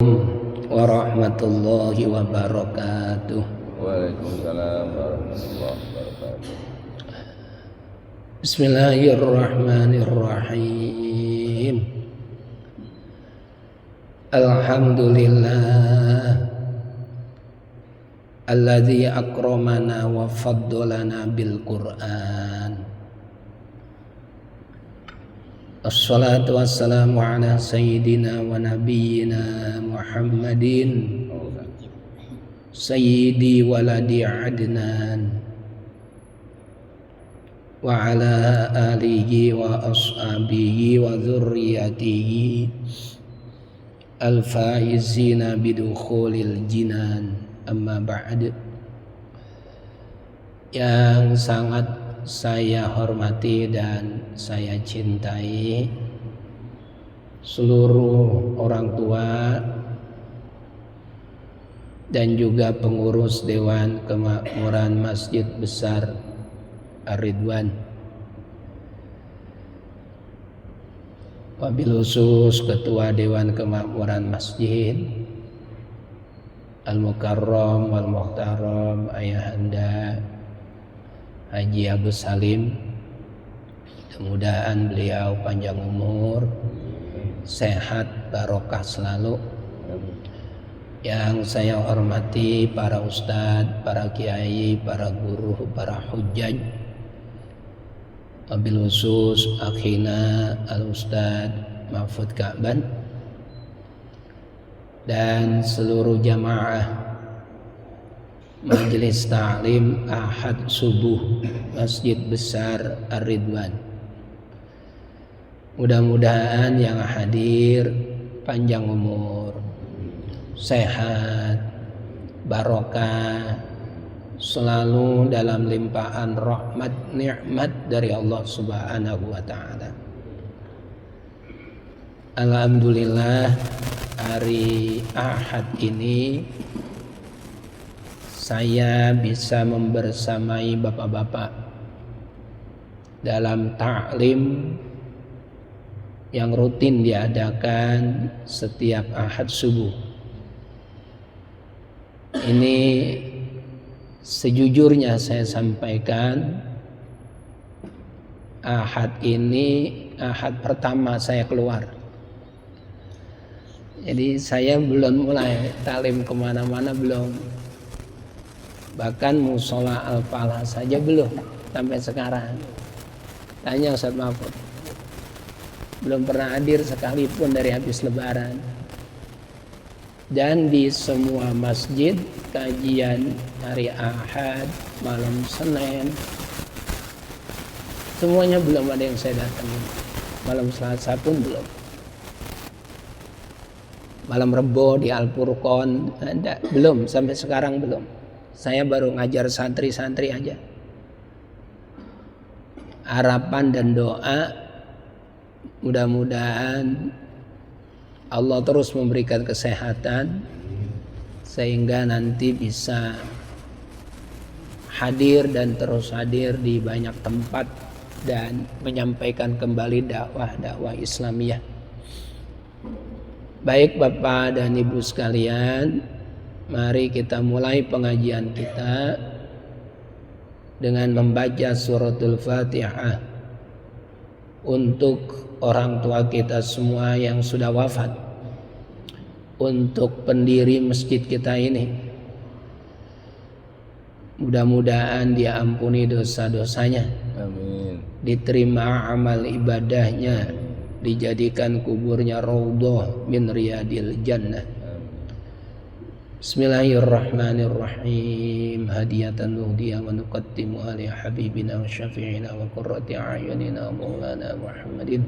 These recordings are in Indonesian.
Warahmatullahi wabarakatuh. Waalaikumsalam warahmatullahi wabarakatuh. Bismillahirrahmanirrahim. Alhamdulillah alladzi akramana wa faddalana bil Qur'an. Assalatu wassalamu ala sayyidina wa nabiyyina Muhammadin sayyidi waladi adnan wa ala alihi wa ashabihi wa dzurriyyatihi al-faizina bidukhulil jinan, amma ba'd. Yang sangat saya hormati dan saya cintai seluruh orang tua dan juga pengurus Dewan Kemakmuran Masjid Besar Ar-Ridwan, wabil khusus Ketua Dewan Kemakmuran Masjid Al-Mukarram wal Muhtaram Ayahanda Haji Agus Salim. Mudah-mudahan beliau panjang umur, sehat, barokah selalu. Yang saya hormati para ustadz, para kiai, para guru, para hujjaj, wabil khusus akhina al-ustadz Mahfud Ka'ban dan seluruh jamaah Majelis Ta'lim Ahad Subuh Masjid Besar Ar-Ridwan. Mudah-mudahan yang hadir panjang umur, sehat, barokah, selalu dalam limpahan rahmat nikmat dari Allah Subhanahu wa taala. Alhamdulillah, hari Ahad ini saya bisa membersamai bapak-bapak dalam taklim yang rutin diadakan setiap Ahad subuh. Ini sejujurnya saya sampaikan, Ahad ini Ahad pertama saya keluar. Jadi saya belum mulai taklim kemana-mana, belum. Bahkan musola Al-Falah saja belum sampai sekarang. Tanya Ustaz Mahfud, belum pernah hadir sekalipun dari habis lebaran. Dan di semua masjid kajian hari Ahad, malam Senin, semuanya belum ada yang saya datangi. Malam Selasa pun belum. Malam Rebo di Al-Furqon ada, belum, sampai sekarang belum. Saya baru ngajar santri-santri aja. Harapan dan doa, mudah-mudahan Allah terus memberikan kesehatan sehingga nanti bisa hadir dan terus hadir di banyak tempat dan menyampaikan kembali dakwah Islamiyah. Baik Bapak dan Ibu sekalian, mari kita mulai pengajian kita dengan membaca suratul Fatihah untuk orang tua kita semua yang sudah wafat, untuk pendiri masjid kita ini. Mudah-mudahan dia ampuni dosa-dosanya, Amin. diterima amal ibadahnya, dijadikan kuburnya raudhah min riyadil jannah. Bismillahirrahmanirrahim. Hadiyatan nuhdiyah wa nuqaddimu ala habibina wa syafi'ina wa qurrati a'yunina maulana Muhammadin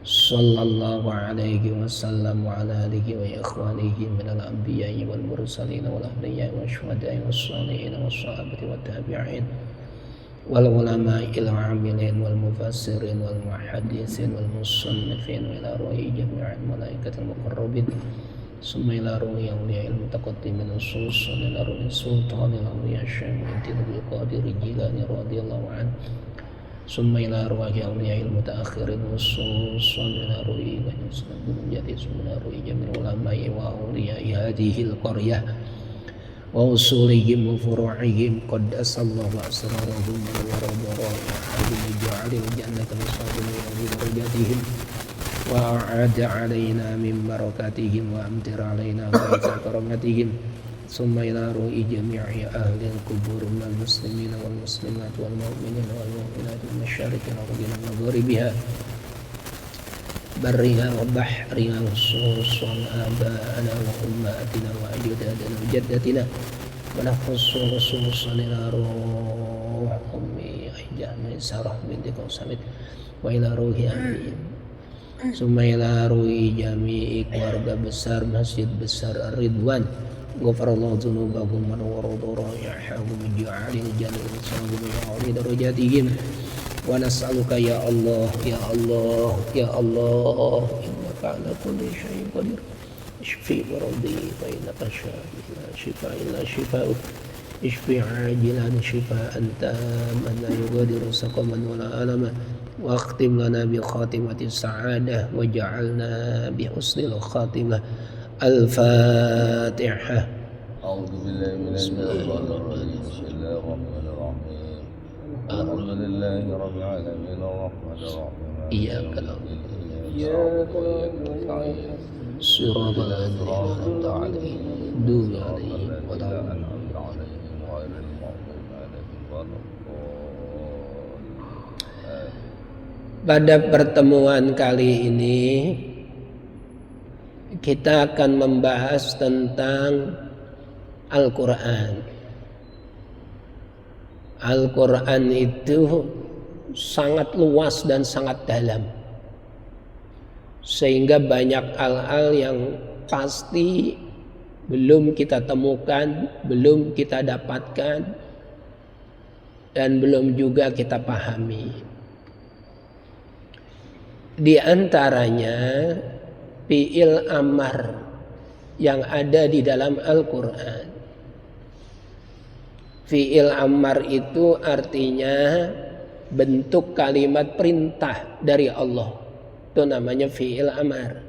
sallallahu alaihi wasallam wa ala alihi wa ikhwanihi minal anbiya'i wal mursalin wal ahliya'i wa syuhada'i was salihin was sahabati wat tabi'in wal ulama'il amilin wal mufassirin wal muhaddisin wal musannifin wa ila ruhi jami'al malaikatil muqarrabin ثم إلى روي أولياء المتقدمين النصوص إلى روي السلطان الأولياء الشيخ الدين أبي القادر الجيلاني رضي الله عنه ثم إلى أرواح أولياء المتأخرين خصوصا إلى روي بني سلم بن جدي ثم إلى روي جميع العلماء أولياء هذه القرية وأصولهم وفروعهم قدس الله أسرارهم ورد رائحهم وجعل الجنة مصابنا بدرجاتهم وأعاد علينا من بركاتهم وأمطر علينا غيث كرامتهم ثم إلى روح جميع أهل القبور من المسلمين والمسلمات والمؤمنين والمؤمنات من المشارق والأرض ومغاربها برها وبحرها خصوصا آباءنا وأمهاتنا وأجدادنا وجدتنا ونخص خصوصا إلى روح أمي عائشة ميسرة بنت قاسم وإلى روح أبي ثم إلى روح جميع keluarga besar Masjid Besar Ar-Ridwan Ghafarallahu dzunubahum wa nawwara raihahum ja'alil jannati sawabun ya'ali darajatihim wa nas'aluka ya Allah ya Allah ya Allah innaka ala kulli syai'in qadir ishfi maradi fa innaka shifaa illa shifaa'uk ishfi ajilan shifaa'an tamman la yughadiru saqaman wala alaman wa akhtim lana bi khatimati sa'adah wa ja'alna bi husnil khatimah الفاتحة. أعوذ بالله من الشيطان الرجيم بسم الله الرحمن الرحيم الحمد لله رب العالمين الرحمن الرحيم إياك نعبد وإياك نستعين صراط الذين أنعمت عليهم غير عليهم ولا أنعمت عليهم غير المغضوب عليهم ولا الضالين. Pada pertemuan kali ini kita akan membahas tentang Al-Quran. Al-Quran itu sangat luas dan sangat dalam, sehingga banyak hal-hal yang pasti belum kita temukan, belum kita dapatkan, dan belum juga kita pahami. Di antaranya fi'il amar yang ada di dalam Al-Quran. Fi'il amar itu artinya bentuk kalimat perintah dari Allah. Itu namanya fi'il amar.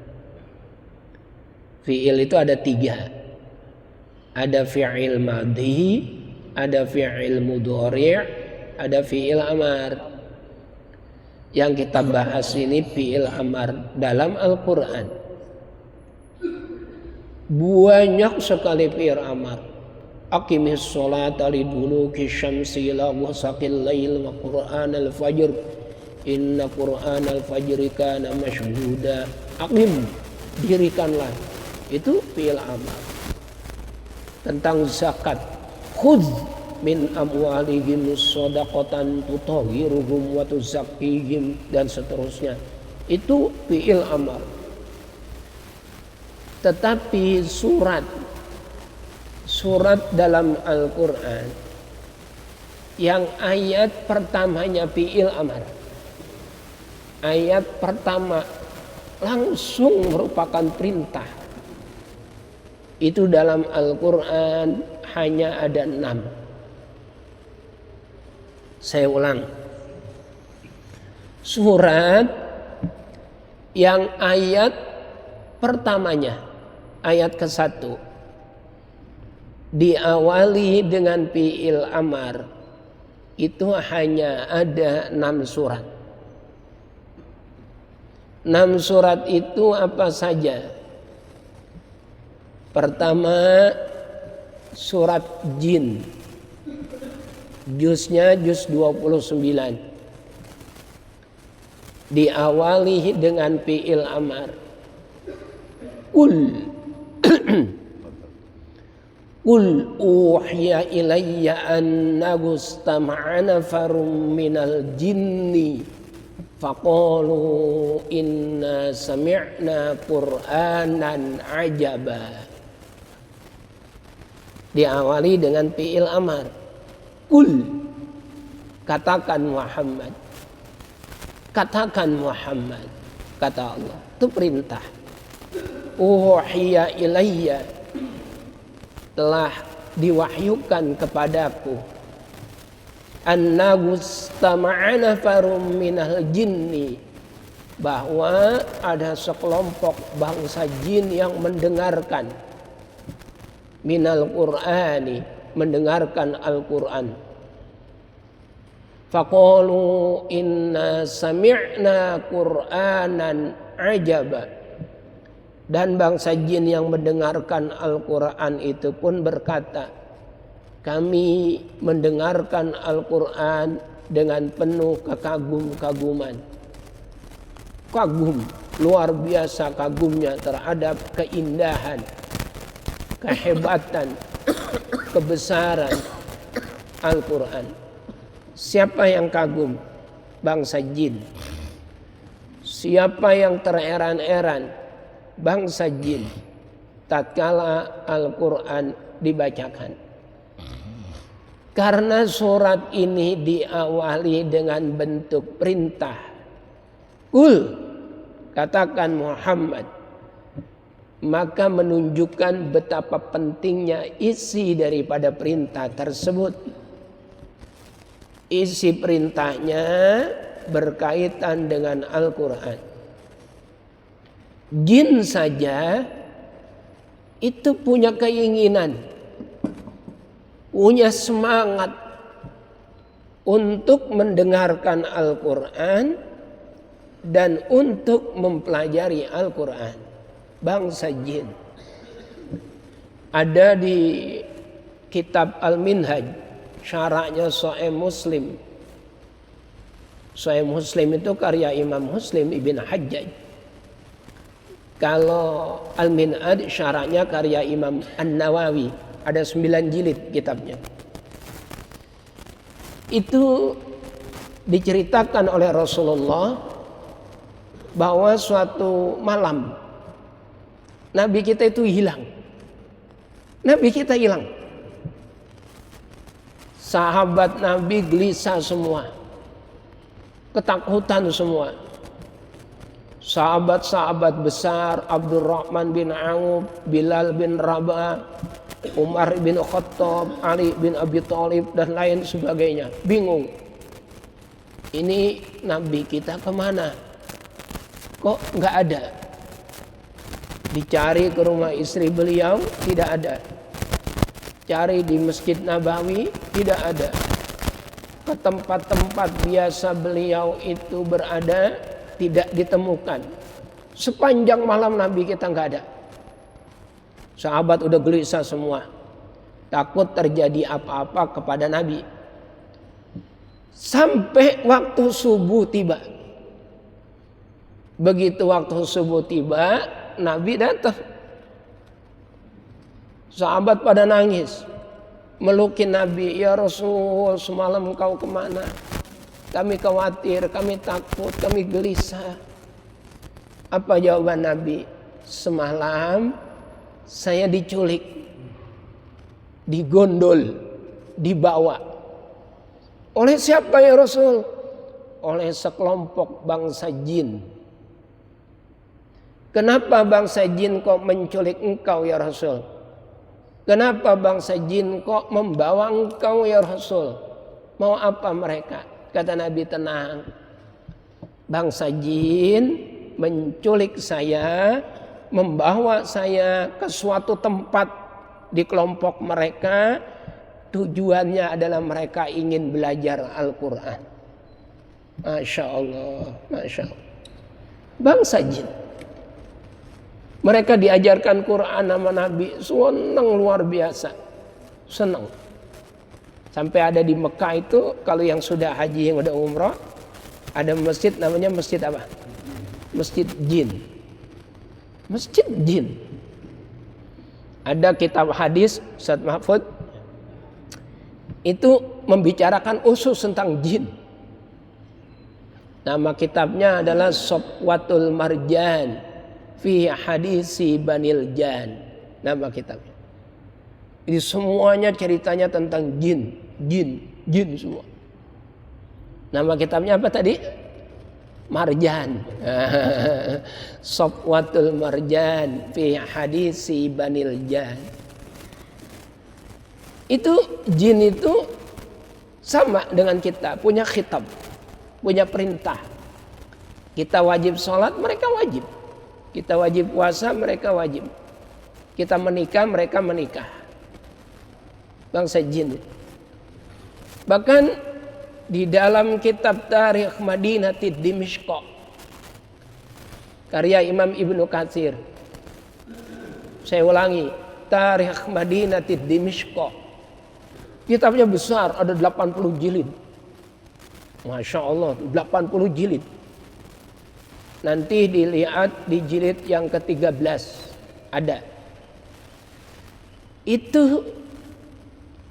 Fi'il itu ada 3. Ada fi'il madhi, ada fi'il mudhari', ada fi'il amar. Yang kita bahas ini fi'il amar dalam Al-Quran. Banyak sekali fi'il amar. Aqimis sholata liduluki syamsi ila ghasaqil lail wa qur'anal fajr inna qur'anal fajri kana mashhuda. Aqim, dirikanlah. Itu fi'il amar. Tentang zakat, khudz min amwalihim shadaqatan tutahhiruhum wa tuzakkihim, dan seterusnya. Itu fi'il amar. Tetapi surat dalam Al-Quran yang ayat pertamanya fi'il amar, ayat pertama langsung merupakan perintah, itu dalam Al-Quran hanya ada 6. Saya ulang, surat yang ayat pertamanya, ayat ke-1 diawali dengan fi'il amar, itu hanya ada 6 surat. 6 surat itu apa saja? Pertama, surat Jin, juznya juz 29, diawali dengan fi'il amar. Qul uhiya ilayya annahu istama'a nafarun minal jinni faqalu inna sami'na qur'anan ajaba. Diawali dengan fi'il amar. Qul, katakan Muhammad. Katakan Muhammad, kata Allah. Itu perintah. Uhiya ilayya, telah diwahyukan kepadaku, annahu istama'a nafarum minal jinni, bahwa ada sekelompok bangsa jin yang mendengarkan minal Qur'ani, mendengarkan Al-Qur'an. Faqalu inna sami'na Qur'anan ajaba. Dan bangsa jin yang mendengarkan Al-Qur'an itu pun berkata, kami mendengarkan Al-Qur'an dengan penuh kekagum-kaguman. Kagum, luar biasa kagumnya terhadap keindahan, kehebatan, kebesaran Al-Qur'an. Siapa yang kagum? Bangsa jin. Siapa yang tereran-eran? Bangsa jin. Tatkala Al-Qur'an dibacakan. Karena surat ini diawali dengan bentuk perintah. Qul, katakan Muhammad, maka menunjukkan betapa pentingnya isi daripada perintah tersebut. Isi perintahnya berkaitan dengan Al-Quran. Jin saja itu punya keinginan, punya semangat untuk mendengarkan Al-Quran dan untuk mempelajari Al-Quran. Bangsa jin. Ada di kitab Al-Minhaj, syarahnya Sahih Muslim. Sahih Muslim itu karya Imam Muslim Ibn Hajjaj. Kalau Al-Minhaj syarahnya karya Imam An-Nawawi. Ada 9 jilid kitabnya. Itu diceritakan oleh Rasulullah bahwa suatu malam Nabi kita itu hilang. Nabi kita hilang. Sahabat Nabi gelisah semua. Ketakutan semua. Sahabat-sahabat besar Abdurrahman bin Auf, Bilal bin Rabah, Umar bin Khattab, Ali bin Abi Thalib dan lain sebagainya. Bingung. Ini Nabi kita kemana? Kok nggak ada? Dicari ke rumah istri beliau, tidak ada. Cari di Masjid Nabawi, tidak ada. Ke tempat-tempat biasa beliau itu berada, tidak ditemukan. Sepanjang malam Nabi kita nggak ada. Sahabat udah gelisah semua. Takut terjadi apa-apa kepada Nabi. Sampai waktu subuh tiba. Begitu waktu subuh tiba, Nabi datang. Sahabat pada nangis. Melukin Nabi, ya Rasul, semalam kau kemana? Kami khawatir, kami takut, kami gelisah. Apa jawaban Nabi? Semalam saya diculik, digondol, dibawa. Oleh siapa ya Rasul? Oleh sekelompok bangsa jin. Kenapa bangsa jin kok menculik engkau ya Rasul? Kenapa bangsa jin kok membawa engkau ya Rasul? Mau apa mereka? Kata Nabi, tenang. Bangsa jin menculik saya, membawa saya ke suatu tempat di kelompok mereka. Tujuannya adalah mereka ingin belajar Al-Quran. Masya Allah, Masya Allah. Bangsa jin. Mereka diajarkan Quran sama Nabi, senang luar biasa, senang. Sampai ada di Mekah itu, kalau yang sudah haji, yang udah umrah, ada masjid namanya masjid apa? Masjid Jin. Masjid Jin. Ada kitab hadis Ustaz Mahfud, itu membicarakan khusus tentang jin. Nama kitabnya adalah Safwatul Marjan fi hadisi Banil Jan, nama kitabnya. Ini semuanya ceritanya tentang jin semua. Nama kitabnya apa tadi? Marjan. Safwatul Marjan fi hadisi Banil Jan. Itu jin itu sama dengan kita, punya khitab, punya perintah. Kita wajib sholat, mereka wajib. Kita wajib puasa, mereka wajib. Kita menikah, mereka menikah. Bangsa jin. Bahkan di dalam kitab Tarikh Madinati Dimishq, karya Imam Ibnu Katsir. Saya ulangi, Tarikh Madinati Dimishq. Kitabnya besar, ada 80 jilid. Masya Allah, 80 jilid. Nanti dilihat di jilid yang ke-13 ada. Itu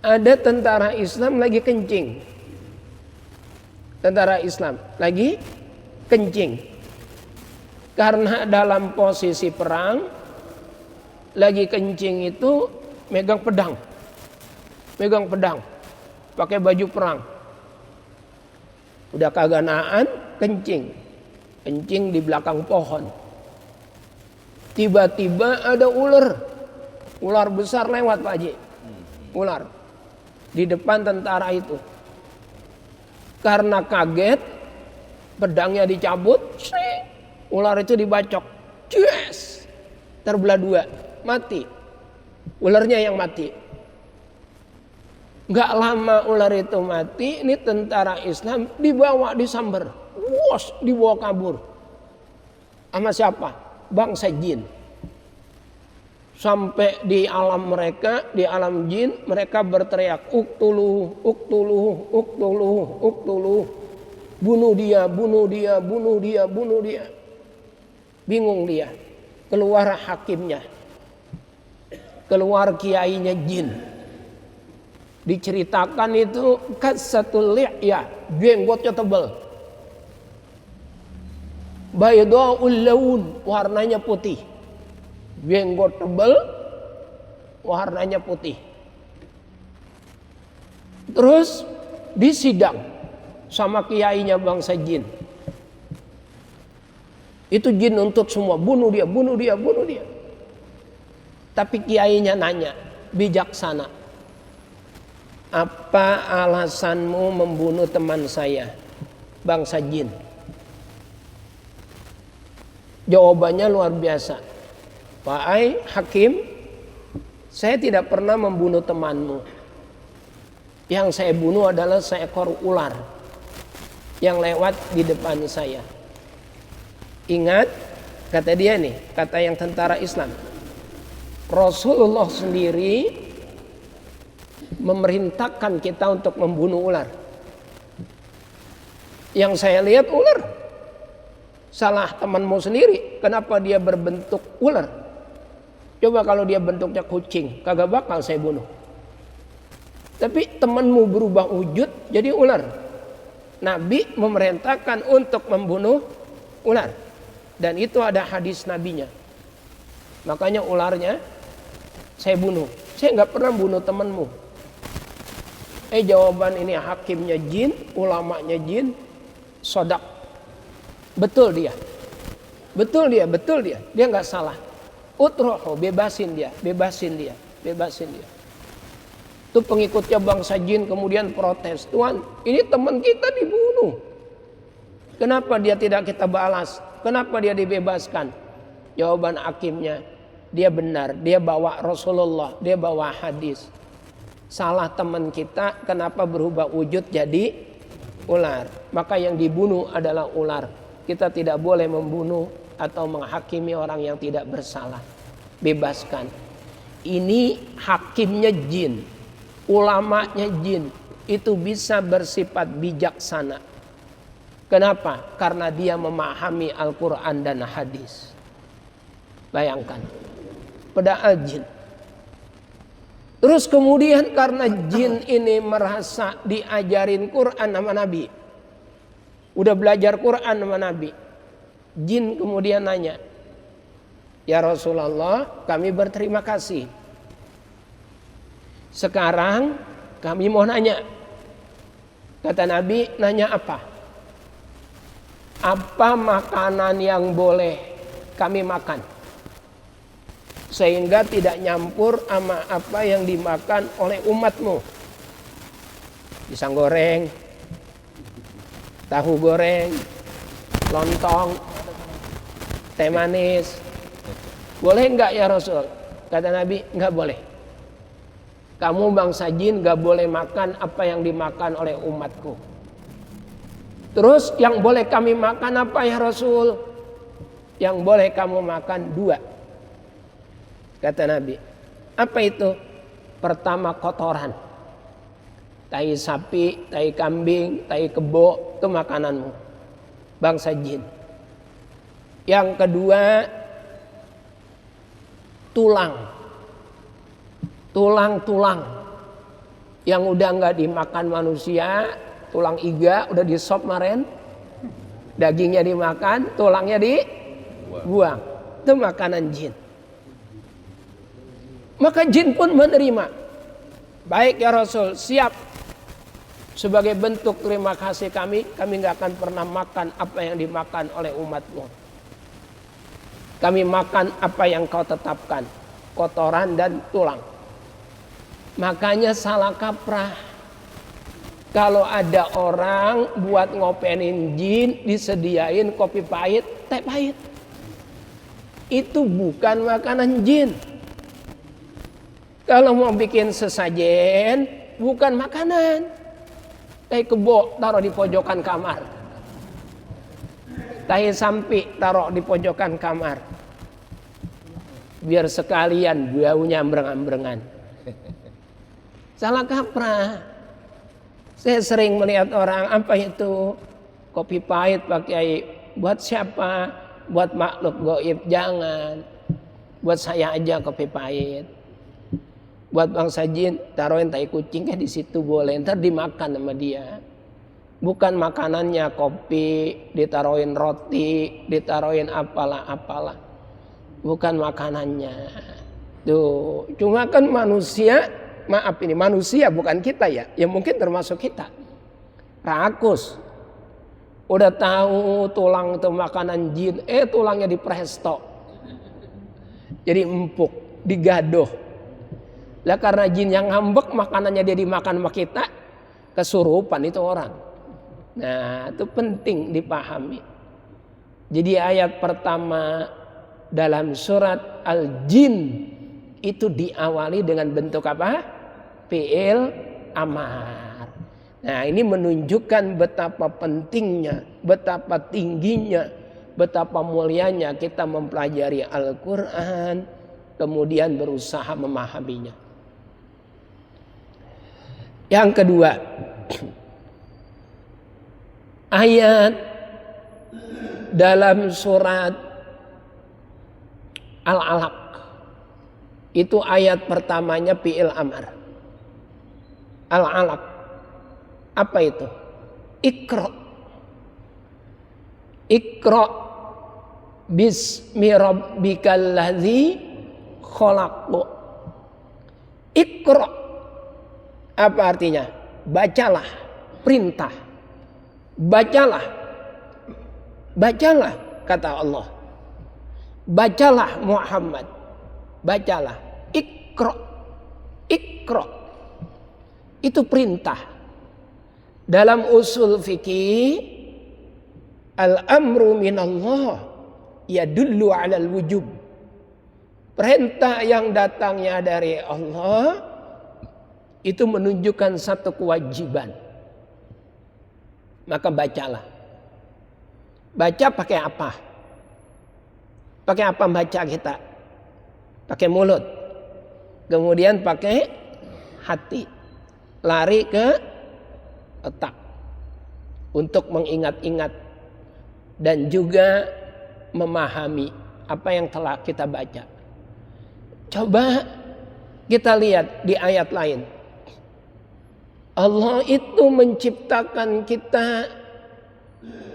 ada tentara Islam lagi kencing. Tentara Islam lagi kencing. Karena dalam posisi perang, lagi kencing itu megang pedang. Megang pedang, pakai baju perang. Udah kagak nahan, kencing. Kencing di belakang pohon. Tiba-tiba ada ular. Ular besar lewat Pak Haji. Ular. Di depan tentara itu. Karena kaget, pedangnya dicabut. Ular itu dibacok. Yes! Terbelah dua. Mati. Ularnya yang mati. Gak lama ular itu mati. Ini tentara Islam dibawa disamber. Wos, dibawa kabur. Sama siapa? Bangsa jin. Sampai di alam mereka, di alam jin, mereka berteriak, uktuluh, uktuluh, uktuluh, uktuluh. Bunuh dia, bunuh dia, bunuh dia, bunuh dia. Bingung dia. Keluar hakimnya. Keluar kiainya jin. Diceritakan itu kasatul li'ya, jenggotnya tebal. Baydaul laun, warnanya putih. Jenggot tebal, warnanya putih. Terus disidang sama kiainya bangsa jin. Itu jin nuntut semua, bunuh dia, bunuh dia, bunuh dia. Tapi kiainya nanya, bijaksana. Apa alasanmu membunuh teman saya, bangsa jin? Jawabannya luar biasa. Wahai hakim, saya tidak pernah membunuh temanmu. Yang saya bunuh adalah seekor ular yang lewat di depan saya. Ingat, kata dia nih, kata yang tentara Islam. Rasulullah sendiri memerintahkan kita untuk membunuh ular. Yang saya lihat ular. Salah temanmu sendiri. Kenapa dia berbentuk ular? Coba kalau dia bentuknya kucing, kagak bakal saya bunuh. Tapi temanmu berubah wujud jadi ular. Nabi memerintahkan untuk membunuh ular. Dan itu ada hadis nabinya. Makanya ularnya saya bunuh. Saya nggak pernah bunuh temanmu. Jawaban ini hakimnya jin, ulamanya jin, sodak. Betul dia. Betul dia, betul dia. Dia nggak salah. Utroho, bebasin dia, bebasin dia, bebasin dia. Itu pengikutnya bangsa jin kemudian protes. Tuhan, ini teman kita dibunuh. Kenapa dia tidak kita balas? Kenapa dia dibebaskan? Jawaban hakimnya, dia benar. Dia bawa Rasulullah, dia bawa hadis. Salah teman kita, kenapa berubah wujud jadi ular? Maka yang dibunuh adalah ular. Kita tidak boleh membunuh atau menghakimi orang yang tidak bersalah. Bebaskan. Ini hakimnya jin, ulamanya jin. Itu bisa bersifat bijaksana. Kenapa? Karena dia memahami Al-Quran dan hadis. Bayangkan. Padahal jin. Terus kemudian karena jin ini merasa diajarin Quran sama Nabi. Udah belajar Quran sama Nabi. Jin kemudian nanya, ya Rasulullah, kami berterima kasih. Sekarang kami mau nanya. Kata Nabi, nanya apa? Apa makanan yang boleh kami makan? Sehingga tidak nyampur sama apa yang dimakan oleh umatmu. Pisang goreng, tahu goreng, lontong, teh manis. Boleh enggak ya Rasul? Kata Nabi, enggak boleh. Kamu bangsa jin enggak boleh makan apa yang dimakan oleh umatku. Terus yang boleh kami makan apa ya Rasul? Yang boleh kamu makan 2. Kata Nabi. Apa itu? Pertama kotoran. Tai sapi, tai kambing, tai kebo, itu makananmu. Bangsa jin. Yang kedua, tulang yang udah nggak dimakan manusia, tulang iga udah disop kemarin, dagingnya dimakan, tulangnya dibuang. Itu makanan jin. Maka jin pun menerima. Baik ya Rasul, siap. Sebagai bentuk terima kasih kami nggak akan pernah makan apa yang dimakan oleh umatmu. Kami makan apa yang kau tetapkan, kotoran dan tulang. Makanya salah kaprah. Kalau ada orang buat ngopenin jin, disediain kopi pahit, teh pahit. Itu bukan makanan jin. Kalau mau bikin sesajen, bukan makanan. Tai kebo taruh di pojokan kamar. Tai sampi taruh di pojokan kamar. Biar sekalian baunya ambreng-ambrengan. Salah kaprah. Saya sering melihat orang, apa itu? Kopi pahit pakai buat siapa? Buat makhluk gaib, jangan. Buat saya aja kopi pahit. Buat bangsa jin, taruhin tai kucingnya di situ boleh, ntar dimakan sama dia. Bukan makanannya kopi, ditaruhin roti, ditaruhin apalah. Bukan makanannya. Tuh, cuma kan manusia, maaf ini manusia bukan kita ya. Ya mungkin termasuk kita. Rakus. Udah tahu tulang itu makanan jin, tulangnya dipresto. Jadi empuk, digadoh. Lah karena jin yang ngambek, makanannya dia dimakan sama kita, kesurupan itu orang. Nah, itu penting dipahami. Jadi ayat pertama dalam surat Al-Jin itu diawali dengan bentuk apa? Fi'il amar. Nah, ini menunjukkan betapa pentingnya, betapa tingginya, betapa mulianya kita mempelajari Al-Quran, kemudian berusaha memahaminya. Yang kedua, ayat dalam surat Al-Alaq. Itu ayat pertamanya fi'il amar. Al-Alaq. Apa itu? Iqra. Iqra bismi rabbikal ladzi khalaq. Iqra. Apa artinya? Bacalah, perintah. Bacalah. Bacalah kata Allah. Bacalah Muhammad. Bacalah. Iqra. Iqra. Itu perintah. Dalam usul fikih, al-amru minallah yadullu 'alal wujub. Perintah yang datangnya dari Allah itu menunjukkan satu kewajiban. Maka bacalah. Baca pakai apa? Pakai apa baca kita? Pakai mulut. Kemudian pakai hati. Lari ke otak. Untuk mengingat-ingat. Dan juga memahami apa yang telah kita baca. Coba kita lihat di ayat lain. Allah itu menciptakan kita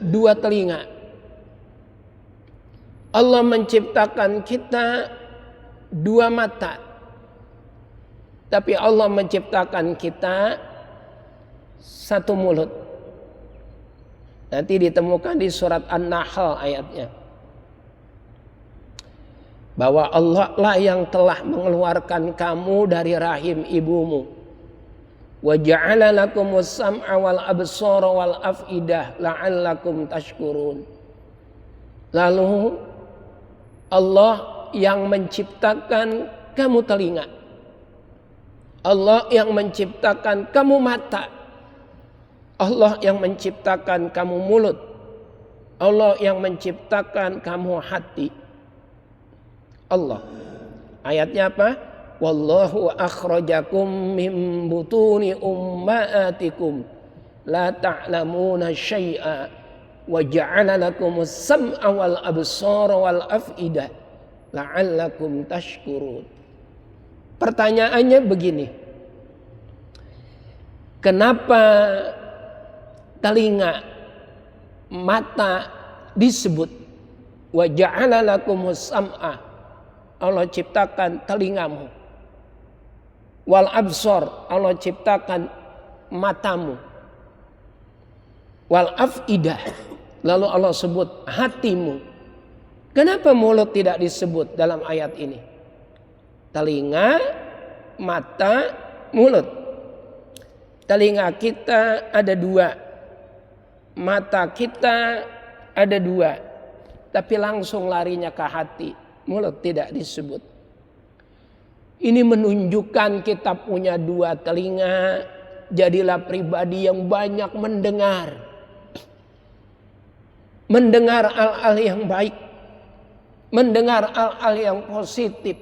2 telinga. Allah menciptakan kita 2 mata. Tapi Allah menciptakan kita 1 mulut. Nanti ditemukan di surat An-Nahl ayatnya. Bahwa Allah lah yang telah mengeluarkan kamu dari rahim ibumu. Wa ja'ala lakumus sam'a wal absara wal af'idah la'allakum tashkurun. Lalu Allah yang menciptakan kamu telinga. Allah yang menciptakan kamu mata. Allah yang menciptakan kamu mulut. Allah yang menciptakan kamu hati. Allah. Ayatnya apa? Wallahu akhrajakum min butuni ummahatikum la ta'lamuna syai'a wa ja'ala lakumus sam'a wal absara wal af'idah la'allakum tashkurun. Pertanyaannya begini. Kenapa telinga, mata disebut? Wa ja'ala lakumus sam'a, Allah ciptakan telingamu. Wal absar, Allah ciptakan matamu. Wal afidah, lalu Allah sebut hatimu. Kenapa mulut tidak disebut dalam ayat ini? Telinga, mata, mulut. Telinga kita ada dua, mata kita ada dua, tapi langsung larinya ke hati. Mulut tidak disebut. Ini menunjukkan kita punya dua telinga. Jadilah pribadi yang banyak mendengar. Mendengar hal-hal yang baik. Mendengar hal-hal yang positif.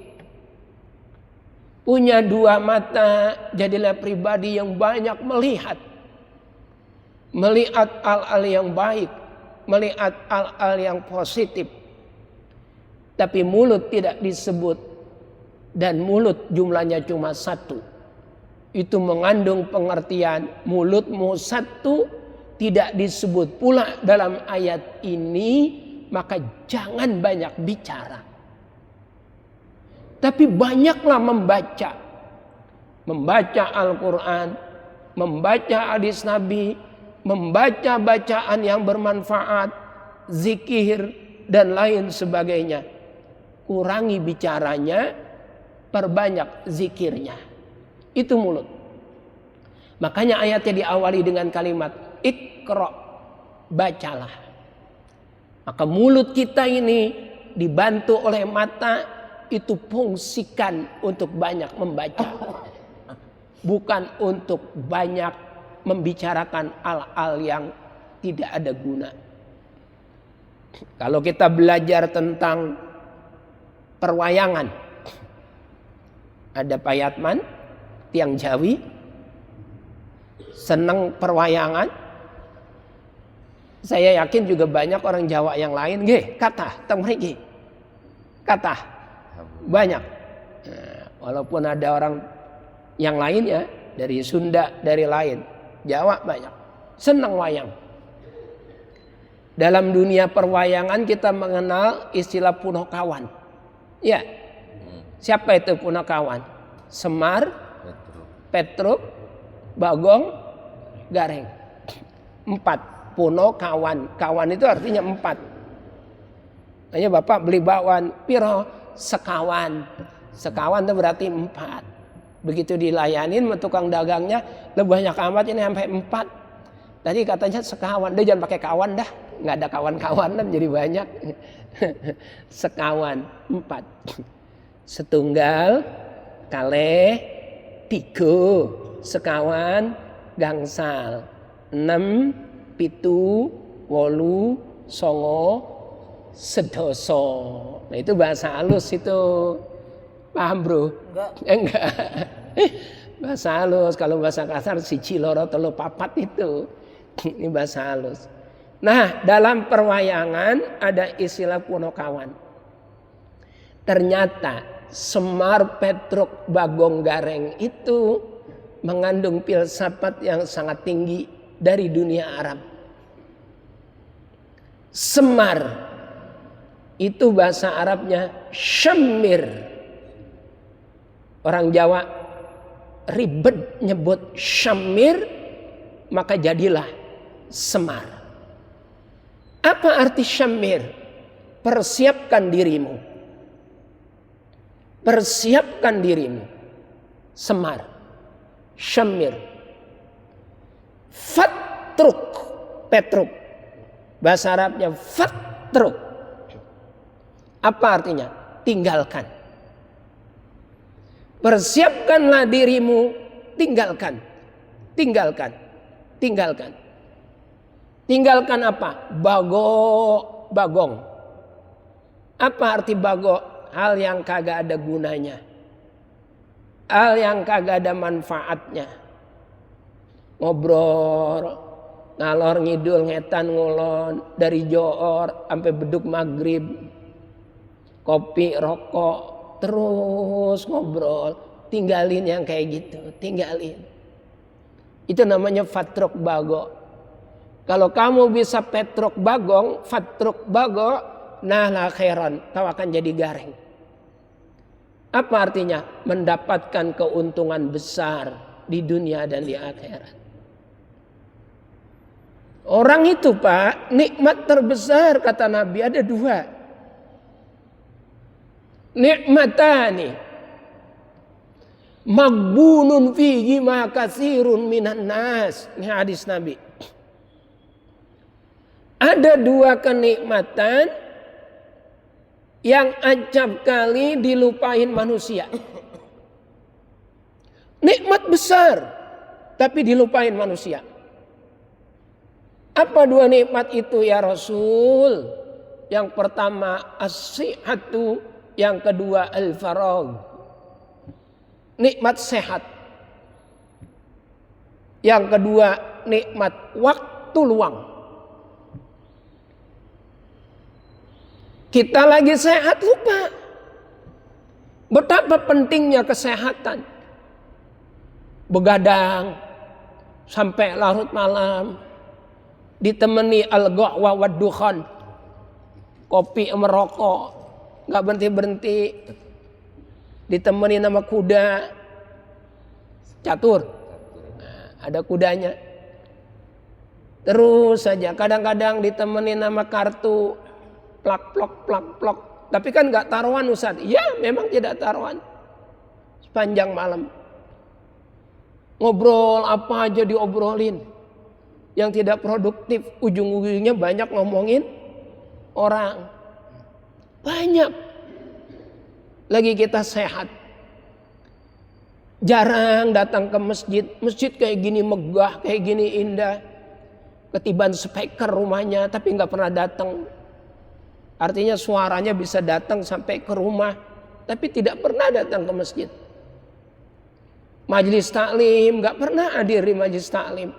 Punya dua mata. Jadilah pribadi yang banyak melihat. Melihat hal-hal yang baik. Melihat hal-hal yang positif. Tapi mulut tidak disebut. Dan mulut jumlahnya cuma satu. Itu mengandung pengertian mulutmu satu tidak disebut pula dalam ayat ini. Maka jangan banyak bicara. Tapi banyaklah membaca. Membaca Al-Quran. Membaca hadis Nabi. Membaca bacaan yang bermanfaat. Zikir dan lain sebagainya. Kurangi bicaranya. Perbanyak zikirnya. Itu mulut. Makanya ayatnya diawali dengan kalimat Iqra, bacalah. Maka mulut kita ini dibantu oleh mata. Itu fungsikan untuk banyak membaca. Bukan untuk banyak membicarakan hal-hal yang tidak ada guna. Kalau kita belajar tentang perwayangan, ada Pak Yatman, tiang Jawi, senang perwayangan. Saya yakin juga banyak orang Jawa yang lain, kata, teng mriki. Kata, banyak. Nah, walaupun ada orang yang lain ya, dari Sunda, dari lain, Jawa banyak, senang wayang. Dalam dunia perwayangan kita mengenal istilah Punokawan. Ya. Siapa itu Punokawan? Semar, Petruk, Bagong, Gareng. 4. Punokawan. Kawan itu artinya 4. Hanya Bapak beli bakwan, piro sekawan. Sekawan itu berarti 4. Begitu dilayanin sama tukang dagangnya, lebih banyak amat ini sampai 4. Tadi katanya sekawan, dia jangan pakai kawan dah. Nggak ada kawan-kawanan jadi banyak. Sekawan 4. Setunggal, kalih, 3, sekawan, gangsal, 6, 7, 8, 9, sedoso. Nah itu bahasa halus itu. Paham bro? Enggak. Bahasa halus. Kalau bahasa kasar siji loro telu papat itu. Ini bahasa halus. Nah dalam perwayangan ada istilah Punokawan. Ternyata Semar, Petruk, Bagong, Gareng itu mengandung filsafat yang sangat tinggi dari dunia Arab. Semar itu bahasa Arabnya syamir. Orang Jawa ribet nyebut syamir, maka jadilah semar. Apa arti syamir? Persiapkan dirimu. Persiapkan dirimu. Semar. Syamir. Fatruk. Petruk. Bahasa Arabnya fatruk. Apa artinya? Tinggalkan. Persiapkanlah dirimu, tinggalkan. Tinggalkan. Tinggalkan. Tinggalkan apa? Bagong. Apa arti bago? Hal yang kagak ada gunanya. Hal yang kagak ada manfaatnya. Ngobrol, ngalor ngidul, ngetan ngulon, dari johor sampai beduk maghrib. Kopi, rokok, terus ngobrol. Tinggalin yang kayak gitu, tinggalin. Itu namanya fatruk bago. Kalau kamu bisa petruk bagong, fatruk bago, nah la khairan, kau akan jadi gareng. Apa artinya? Mendapatkan keuntungan besar di dunia dan di akhirat. Orang itu Pak, nikmat terbesar kata Nabi ada dua. Nikmatani magbunun fihi ma katsirun minan nas. Ini hadis Nabi. Ada dua kenikmatan yang acap kali dilupain manusia. Nikmat besar tapi dilupain manusia. Apa dua nikmat itu ya Rasul? Yang pertama as-sihhatu, yang kedua al-faragh. Nikmat sehat. Yang kedua nikmat waktu luang. Kita lagi sehat lupa betapa pentingnya kesehatan. Begadang sampai larut malam, ditemani al-ghwa wad dukhan, kopi merokok, nggak berhenti, ditemani nama kuda catur. Nah, ada kudanya. Terus saja kadang-kadang ditemani nama kartu plak plok. Tapi kan nggak taruhan Ustaz. Ya memang tidak taruhan. Sepanjang malam. Ngobrol apa aja diobrolin. Yang tidak produktif. Ujung-ujungnya banyak ngomongin orang. Banyak. Lagi kita sehat. Jarang datang ke masjid. Masjid kayak gini megah, kayak gini indah. Ketiban speaker rumahnya tapi nggak pernah datang. Artinya suaranya bisa datang sampai ke rumah, tapi tidak pernah datang ke masjid. Majelis taklim, nggak pernah hadir di majelis taklim.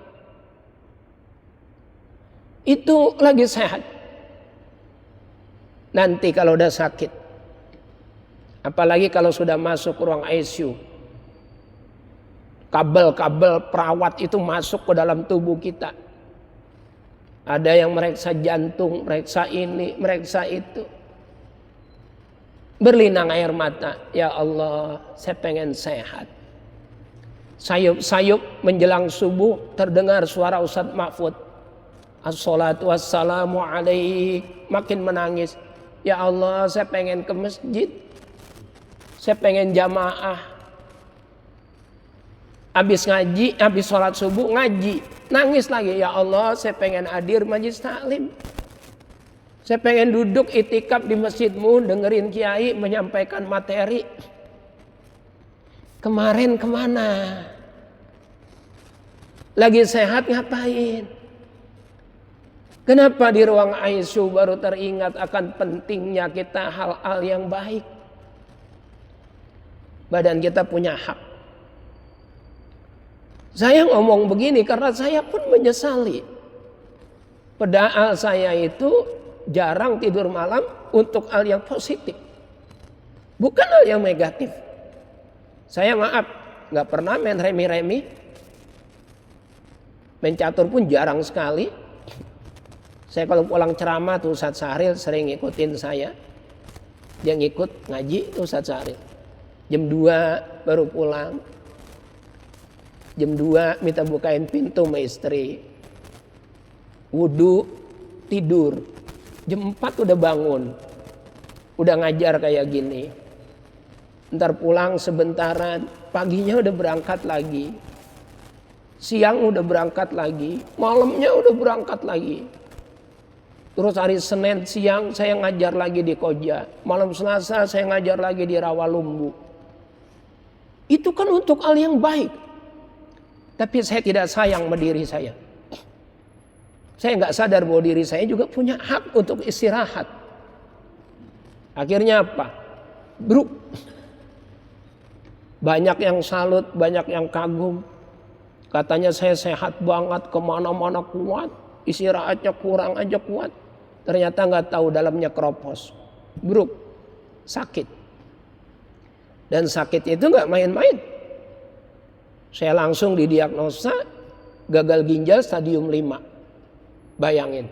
Itu lagi sehat. Nanti kalau udah sakit, apalagi kalau sudah masuk ruang ICU, kabel-kabel perawat itu masuk ke dalam tubuh kita. Ada yang meriksa jantung, meriksa ini, meriksa itu. Berlinang air mata. Ya Allah, saya pengen sehat. Sayup-sayup menjelang subuh terdengar suara Ustaz Mahfud. Assalatu wassalamu alaik. Makin menangis. Ya Allah, saya pengen ke masjid. Saya pengen jamaah. Habis ngaji, habis sholat subuh ngaji. Nangis lagi, ya Allah saya pengen hadir majelis taklim. Saya pengen duduk itikaf di masjidmu dengerin kiai menyampaikan materi. Kemarin kemana? Lagi sehat ngapain? Kenapa di ruang ICU baru teringat akan pentingnya kita hal-hal yang baik? Badan kita punya hak. Saya ngomong begini karena saya pun menyesali. Padahal saya itu jarang tidur malam untuk hal yang positif. Bukan hal yang negatif. Saya maaf, gak pernah main remi-remi. Main catur pun jarang sekali. Saya kalau pulang ceramah tuh Ustaz Sahril sering ngikutin saya. Dia ngikut ngaji tuh Ustaz Sahril. Jam 2 baru pulang. Jam 2 minta bukain pintu sama istri. Wudu, tidur. Jam 4 udah bangun. Udah ngajar kayak gini. Ntar pulang sebentaran. Paginya udah berangkat lagi. Siang udah berangkat lagi. Malamnya udah berangkat lagi. Terus hari Senin siang saya ngajar lagi di Koja. Malam Selasa saya ngajar lagi di Rawalumbu. Itu kan untuk hal yang baik. Tapi saya tidak sayang sama diri saya. Saya nggak sadar bahwa diri saya juga punya hak untuk istirahat. Akhirnya apa? Bro, banyak yang salut, banyak yang kagum. Katanya saya sehat banget, kemana-mana kuat. Istirahatnya kurang aja kuat. Ternyata nggak tahu dalamnya keropos. Bro, sakit. Dan sakitnya itu nggak main-main. Saya langsung didiagnosa gagal ginjal stadium 5. Bayangin.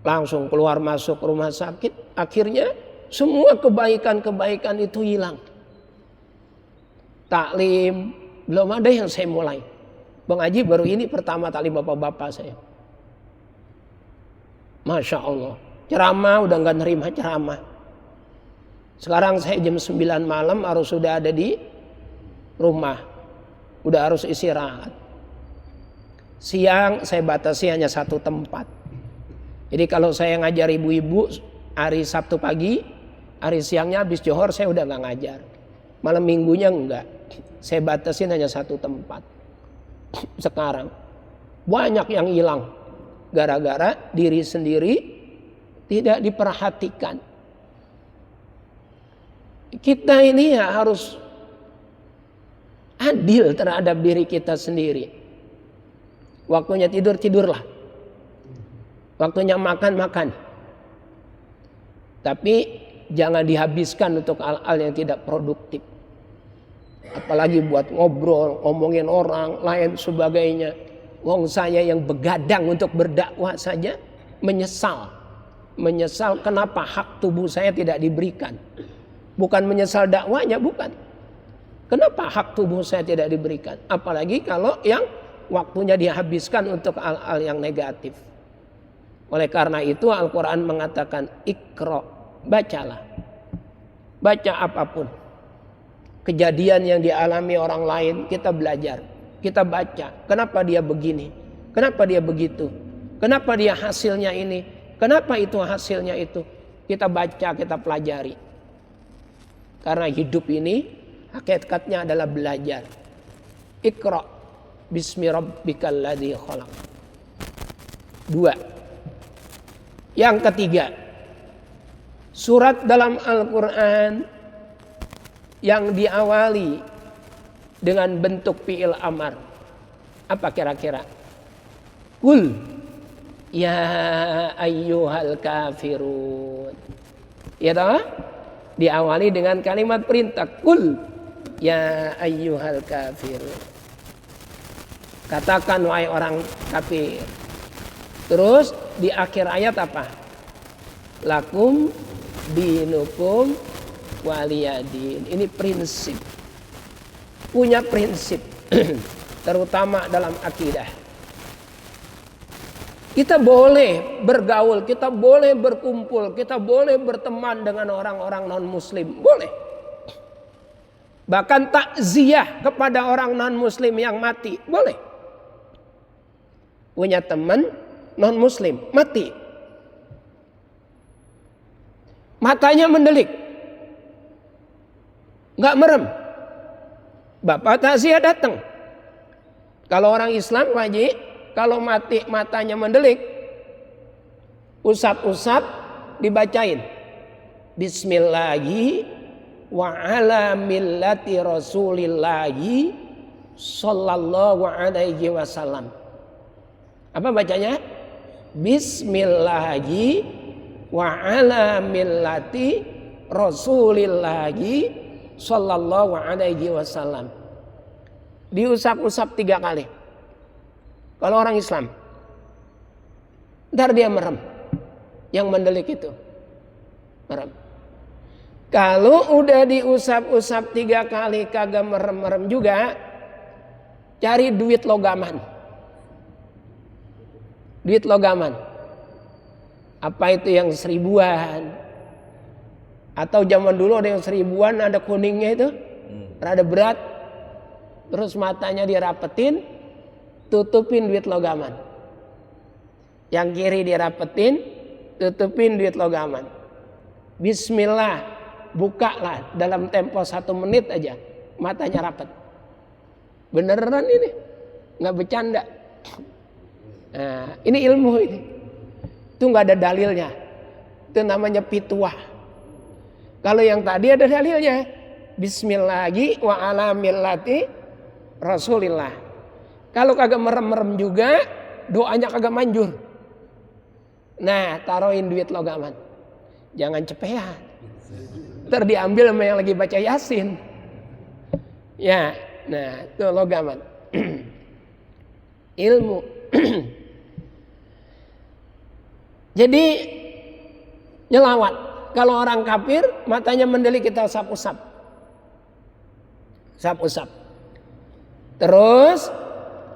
Langsung keluar masuk rumah sakit. Akhirnya semua kebaikan-kebaikan itu hilang. Taklim belum ada yang saya mulai. Bang Haji baru ini pertama taklim bapak-bapak saya. Masya Allah. Ceramah udah gak nerima ceramah. Sekarang saya jam 9 malam harus sudah ada di rumah. Udah harus istirahat. Siang saya batasi hanya satu tempat. Jadi kalau saya ngajar ibu-ibu hari Sabtu pagi, hari siangnya habis johor saya udah gak ngajar. Malam minggunya enggak. Saya batasin hanya satu tempat. Sekarang banyak yang hilang. Gara-gara diri sendiri tidak diperhatikan. Kita ini ya harus adil terhadap diri kita sendiri. Waktunya tidur, tidurlah. Waktunya makan, makan. Tapi jangan dihabiskan untuk hal-hal yang tidak produktif. Apalagi buat ngobrol, ngomongin orang, lain sebagainya. Wong saya yang begadang untuk berdakwah saja menyesal. Menyesal kenapa hak tubuh saya tidak diberikan. Bukan menyesal dakwahnya, bukan. Kenapa hak tubuh saya tidak diberikan. Apalagi kalau yang waktunya dihabiskan untuk hal-hal yang negatif. Oleh karena itu Al-Quran mengatakan Iqra, bacalah. Baca apapun. Kejadian yang dialami orang lain kita belajar. Kita baca, kenapa dia begini, kenapa dia begitu, kenapa dia hasilnya ini, kenapa itu hasilnya itu. Kita baca, kita pelajari. Karena hidup ini hakikatnya adalah belajar. Iqra bismi rabbikal ladzi khalaq. 2. Yang ketiga, surat dalam Al-Quran yang diawali dengan bentuk fi'il amar. Apa kira-kira? Qul ya ayyuhal kafirun. Ya toh? Diawali dengan kalimat perintah. Qul ya ayyuhal kafirun. Katakan wahai orang kafir. Terus di akhir ayat apa? Lakum dinukum waliyadin. Ini prinsip. Punya prinsip terutama dalam akidah. Kita boleh bergaul, kita boleh berkumpul, kita boleh berteman dengan orang-orang non-muslim, boleh. Bahkan takziah kepada orang non-muslim yang mati, boleh. Punya teman non-muslim mati, matanya mendelik, nggak merem, bapak takziah datang. Kalau orang Islam wajib, kalau mati matanya mendelik, usap-usap dibacain Bismillahi wa ala millati rasulillahi sallallahu alaihi wasallam. Apa bacanya? Bismillahi wa ala millati rasulillahi sallallahu alaihi wasallam. Diusap-usap 3 kali. Kalau orang Islam, ntar dia merem. Yang mendelik itu merem. Kalau udah diusap-usap 3 kali kagak merem-merem juga, cari duit logaman. Duit logaman. Apa itu yang 1000-an? Atau zaman dulu ada yang 1000-an, ada kuningnya itu, rada berat. Terus matanya dirapetin, tutupin duit logaman. Yang kiri dirapetin, tutupin duit logaman. Bismillah, bukalah dalam tempo 1 menit aja, matanya rapet. Beneran ini, nggak bercanda. Nah, ini ilmu ini. Itu nggak ada dalilnya. Itu namanya pituah. Kalau yang tadi ada dalilnya. Bismillahi wa ala millati Rasulillah. Kalau kagak merem-merem juga, doanya kagak manjur. Nah, taruhin duit logaman. Jangan cepean. Ntar diambil sama yang lagi baca Yasin. Ya, nah itu logaman. Ilmu. Jadi nyelawat. Kalau orang kafir matanya mendelik, kita usap-usap. Usap-usap. Terus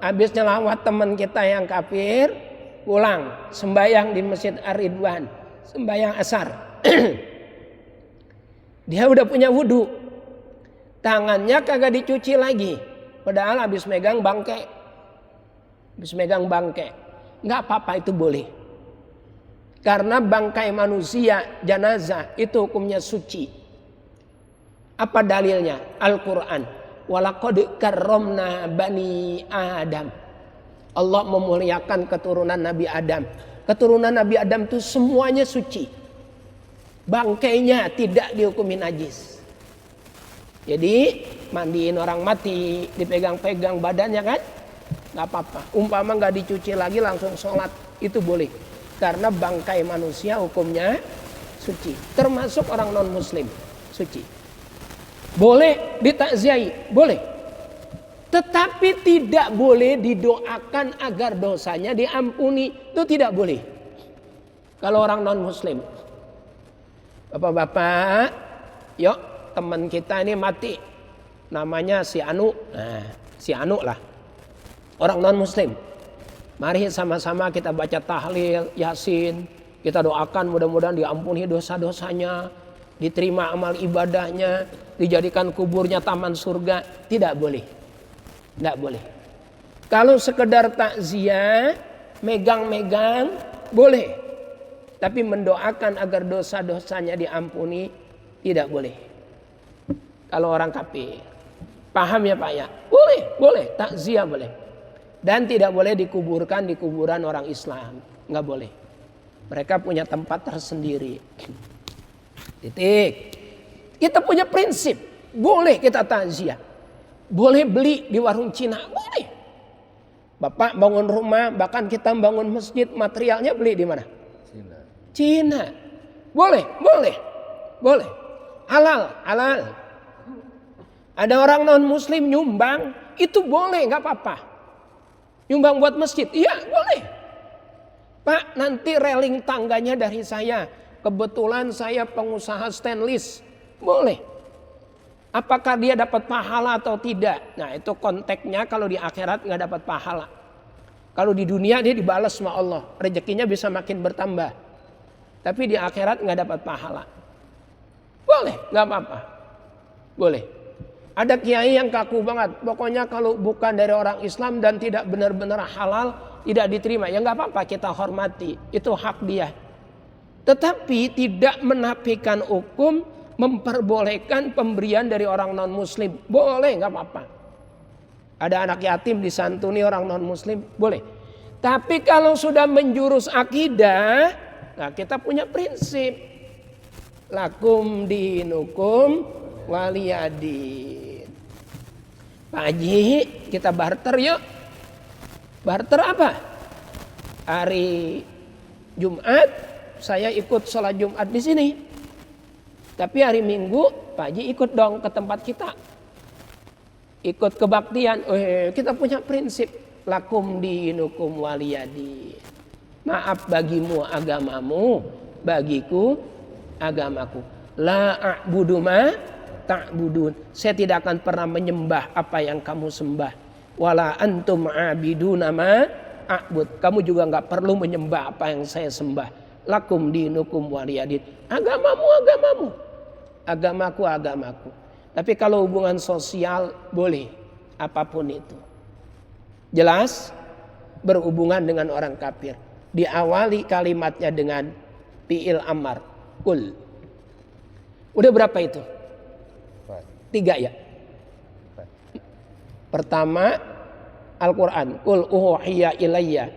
habis nyelawat teman kita yang kafir, pulang sembahyang di Masjid Ar-Ridwan, sembahyang asar. Dia udah punya wudhu, tangannya kagak dicuci lagi, padahal habis megang bangke. Nggak apa-apa, itu boleh. Karena bangkai manusia, jenazah, itu hukumnya suci. Apa dalilnya? Al-Quran. Walaqad karramna bani Adam. Allah memuliakan keturunan Nabi Adam. Keturunan Nabi Adam itu semuanya suci. Bangkainya tidak dihukumi najis. Jadi mandiin orang mati, dipegang-pegang badannya kan, nggak apa-apa. Umpama nggak dicuci lagi langsung sholat, itu boleh. Karena bangkai manusia hukumnya suci. Termasuk orang non muslim suci. Boleh ditakziahi, boleh. Tetapi tidak boleh didoakan agar dosanya diampuni. Itu tidak boleh. Kalau orang non muslim. Bapak-bapak, yuk teman kita ini mati. Namanya si Anu. Nah, si Anu lah. Orang non muslim. Mari sama-sama kita baca tahlil, Yasin. Kita doakan mudah-mudahan diampuni dosa-dosanya, diterima amal ibadahnya, dijadikan kuburnya taman surga. Tidak boleh. Tidak boleh. Kalau sekedar takziah, megang-megang, boleh. Tapi mendoakan agar dosa-dosanya diampuni, tidak boleh. Kalau orang kafir. Paham ya Pak ya? Boleh, boleh. Takziah boleh. Dan tidak boleh dikuburkan di kuburan orang Islam. Nggak boleh. Mereka punya tempat tersendiri. Titik. Kita punya prinsip. Boleh kita takziah. Boleh beli di warung Cina. Boleh. Bapak bangun rumah, bahkan kita bangun masjid, materialnya beli di mana? Cina. Boleh, boleh. Boleh. Halal, halal. Ada orang non muslim nyumbang, itu boleh, nggak apa-apa. Nyumbang buat masjid, iya boleh. Pak, nanti railing tangganya dari saya. Kebetulan saya pengusaha stainless. Boleh. Apakah dia dapat pahala atau tidak? Nah itu konteksnya, kalau di akhirat nggak dapat pahala. Kalau di dunia dia dibalas sama Allah. Rezekinya bisa makin bertambah. Tapi di akhirat nggak dapat pahala. Boleh, nggak apa-apa. Boleh. Ada kiai yang kaku banget. Pokoknya kalau bukan dari orang Islam dan tidak benar-benar halal, tidak diterima. Ya nggak apa-apa, kita hormati. Itu hak dia. Tetapi tidak menafikan hukum memperbolehkan pemberian dari orang non-muslim. Boleh, nggak apa-apa. Ada anak yatim disantuni orang non-muslim, boleh. Tapi kalau sudah menjurus akidah, nah kita punya prinsip. Lakum dinukum waliyadin. Pak Haji, kita barter yuk. Barter apa? Hari Jumat saya ikut sholat Jumat di sini. Tapi hari Minggu Pak Haji ikut dong ke tempat kita. Ikut kebaktian. Kita punya prinsip. Lakum dinukum waliyadin. Maaf bagimu agamamu, bagiku agamaku. La a'budu ma ta'budun. Saya tidak akan pernah menyembah apa yang kamu sembah. Wala antum a'biduna ma a'bud. Kamu juga enggak perlu menyembah apa yang saya sembah. Lakum dinukum waliyadin. Agamamu agamamu. Agamaku agamaku. Tapi kalau hubungan sosial boleh apapun itu. Jelas? Berhubungan dengan orang kafir diawali kalimatnya dengan fi'il amar, kul. Udah berapa itu? 3 ya. Pertama Al-Quran, kul uhiya ilayya.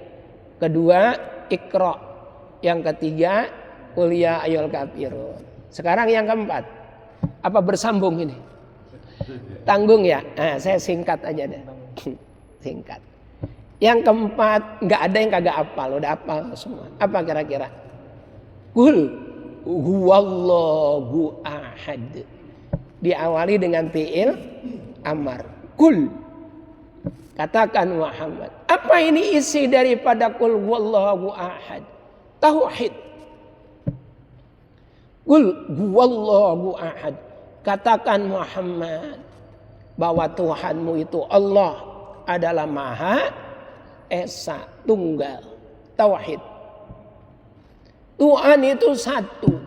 Kedua Iqra. Yang ketiga kul ya ayyuhal kafirun. Sekarang yang keempat. Apa bersambung ini? Tanggung ya. Nah, saya singkat aja deh. Singkat. Yang keempat nggak ada yang kagak hafal, udah hafal semua. Apa kira-kira? Kul huwallahu ahad. Diawali dengan fi'il amar. Kul. Katakan Muhammad. Apa ini isi daripada kul huwallahu ahad? Tauhid. Kul huwallahu ahad. Katakan Muhammad bahwa Tuhanmu itu Allah adalah Maha Esa, Tunggal. Tauhid. Tuhan itu satu.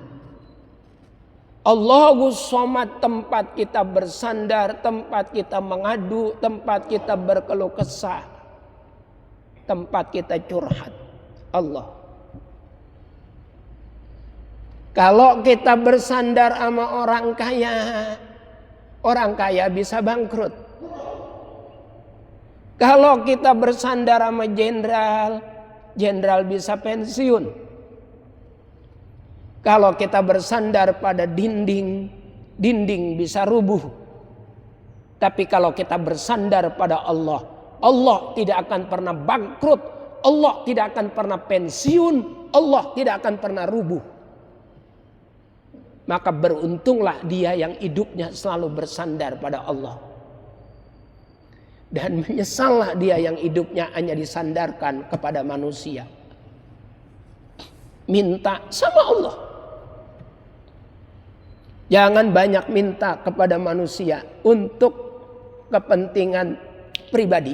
Allahus Somad, tempat kita bersandar, tempat kita mengadu, tempat kita berkeluh kesah, tempat kita curhat. Allah. Kalau kita bersandar sama orang kaya bisa bangkrut. Kalau kita bersandar sama jenderal bisa pensiun. Kalau kita bersandar pada dinding bisa rubuh. Tapi kalau kita bersandar pada Allah, Allah tidak akan pernah bangkrut, Allah tidak akan pernah pensiun, Allah tidak akan pernah rubuh. Maka beruntunglah dia yang hidupnya selalu bersandar pada Allah. Dan menyesallah dia yang hidupnya hanya disandarkan kepada manusia. Minta sama Allah. Jangan banyak minta kepada manusia untuk kepentingan pribadi.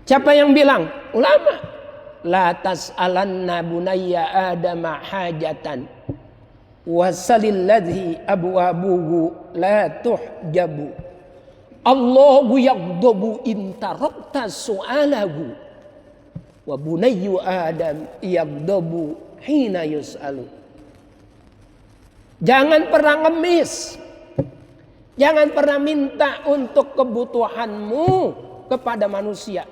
Siapa yang bilang? Ulama. La tas'alanna bunayya adama hajatan wasalil ladhi abwabuhu la tuhjabu. Allahu yaghdabu intarakta su'alahu wa bunayyu adam yaghdabu hina yus'alu. Jangan pernah ngemis. Jangan pernah minta untuk kebutuhanmu kepada manusia.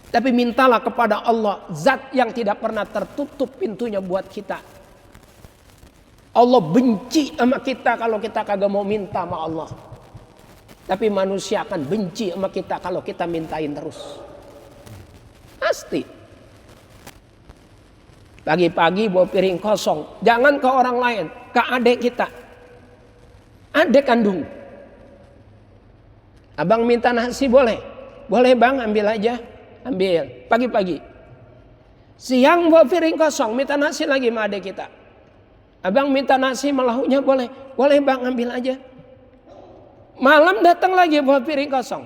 Tapi mintalah kepada Allah, zat yang tidak pernah tertutup pintunya buat kita. Allah benci sama kita kalau kita kagak mau minta sama Allah. Tapi manusia akan benci sama kita kalau kita mintain terus. Pasti. Pagi-pagi bawa piring kosong. Jangan ke orang lain, ke adik kita. Adik kandung. Abang minta nasi boleh? Boleh bang, ambil aja. Ambil. Pagi-pagi. Siang bawa piring kosong, minta nasi lagi sama adik kita. Abang minta nasi melahuknya boleh? Boleh bang, ambil aja. Malam datang lagi bawa piring kosong.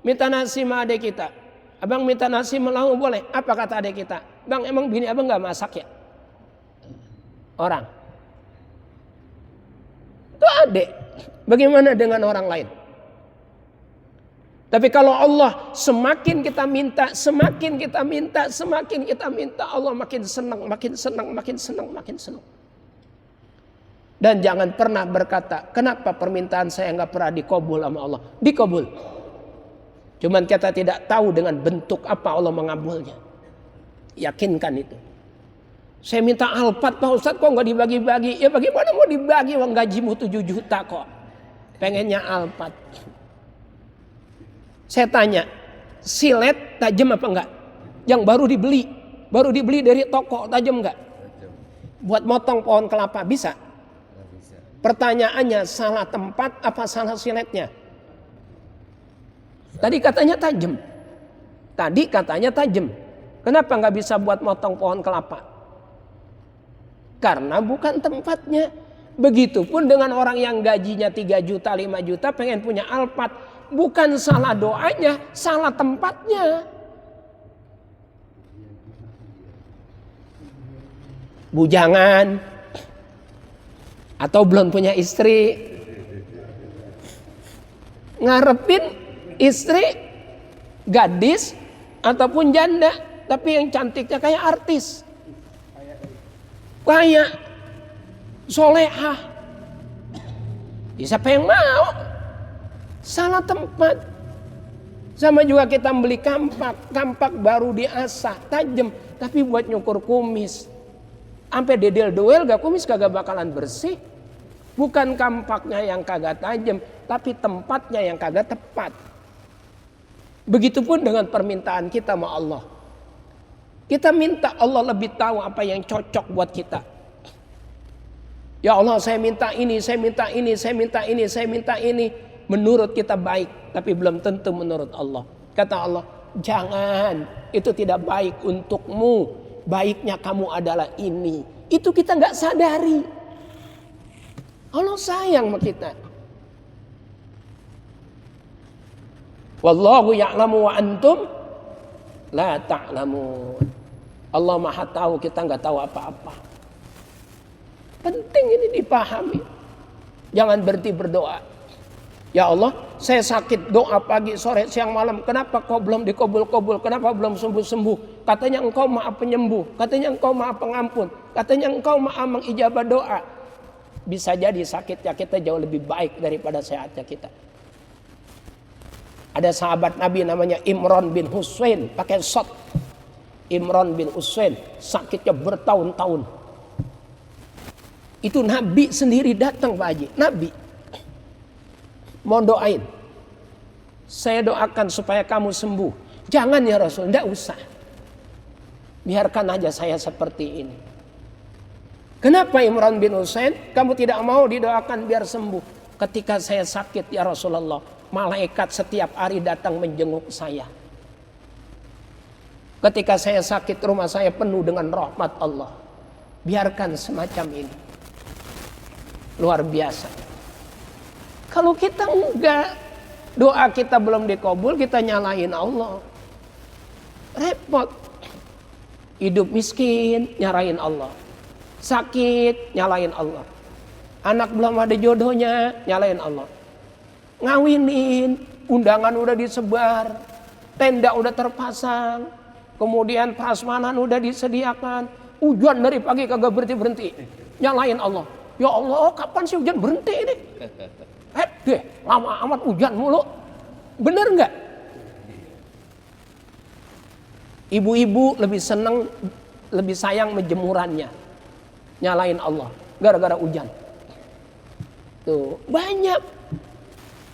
Minta nasi sama adik kita. Abang minta nasi melahuk boleh? Apa kata adik kita? Bang, emang bini abang gak masak ya? Orang. Itu adik. Bagaimana dengan orang lain? Tapi kalau Allah semakin kita minta, semakin kita minta, semakin kita minta, Allah makin senang, makin senang, makin senang, makin senang. Dan jangan pernah berkata, kenapa permintaan saya nggak pernah dikabul sama Allah? Dikabul. Cuman kita tidak tahu dengan bentuk apa Allah mengabulnya. Yakinkan itu. Saya minta Alphard Pak Ustadz, kok nggak dibagi-bagi? Ya bagaimana mau dibagi? Uang gajimu 7 juta kok. Pengennya Alphard. Saya tanya, silet tajam apa enggak? Yang baru dibeli dari toko, tajam enggak? Buat motong pohon kelapa bisa? Pertanyaannya, salah tempat apa salah siletnya? Tadi katanya tajam. Kenapa enggak bisa buat motong pohon kelapa? Karena bukan tempatnya. Begitupun dengan orang yang gajinya 3 juta, 5 juta pengen punya Alphard. Bukan salah doanya, salah tempatnya. Bujangan atau belum punya istri, ngarepin istri gadis ataupun janda, tapi yang cantiknya kayak artis, kayak solehah. Siapa yang mau? Salah tempat. Sama juga kita beli kampak baru diasah, tajam, tapi buat nyukur kumis. Sampai dedel-doel gak kumis kagak bakalan bersih. Bukan kampaknya yang kagak tajam, tapi tempatnya yang kagak tepat. Begitupun dengan permintaan kita sama Allah. Kita minta Allah lebih tahu apa yang cocok buat kita. Ya Allah, saya minta ini, saya minta ini, saya minta ini, saya minta ini. Menurut kita baik, tapi belum tentu menurut Allah. Kata Allah, jangan, itu tidak baik untukmu. Baiknya kamu adalah ini. Itu kita nggak sadari. Allah sayang sama kita. Wallahu ya'lamu wa antum la ta'lamun. Allah Maha tahu, kita nggak tahu apa-apa. Penting ini dipahami. Jangan berhenti berdoa. Ya Allah, saya sakit, doa pagi, sore, siang, malam. Kenapa kau belum dikabul-kabul? Kenapa belum sembuh-sembuh? Katanya engkau maha penyembuh. Katanya engkau maha pengampun. Katanya engkau maha mengijabah doa. Bisa jadi sakitnya kita jauh lebih baik daripada sehatnya kita. Ada sahabat Nabi namanya Imran bin Husain, pakai shot. Imran bin Husain sakitnya bertahun-tahun. Itu Nabi sendiri datang Pak Haji. Nabi mau doain. Saya doakan supaya kamu sembuh. Jangan ya Rasul, enggak usah. Biarkan aja saya seperti ini. Kenapa Imran bin Husain kamu tidak mau didoakan biar sembuh? Ketika saya sakit ya Rasulullah, malaikat setiap hari datang menjenguk saya. Ketika saya sakit, rumah saya penuh dengan rahmat Allah. Biarkan semacam ini. Luar biasa. Kalau kita enggak, doa kita belum dikabul, kita nyalahin Allah. Repot. Hidup miskin, nyalahin Allah. Sakit, nyalahin Allah. Anak belum ada jodohnya, nyalahin Allah. Ngawinin, undangan udah disebar, tenda udah terpasang, kemudian prasmanan udah disediakan, hujan dari pagi kagak berhenti-berhenti, nyalahin Allah. Ya Allah, kapan sih hujan berhenti ini? Deh, lama amat hujan mulu. Bener nggak? Ibu-ibu lebih senang, lebih sayang menjemurannya, nyalahin Allah gara-gara hujan. Tuh banyak.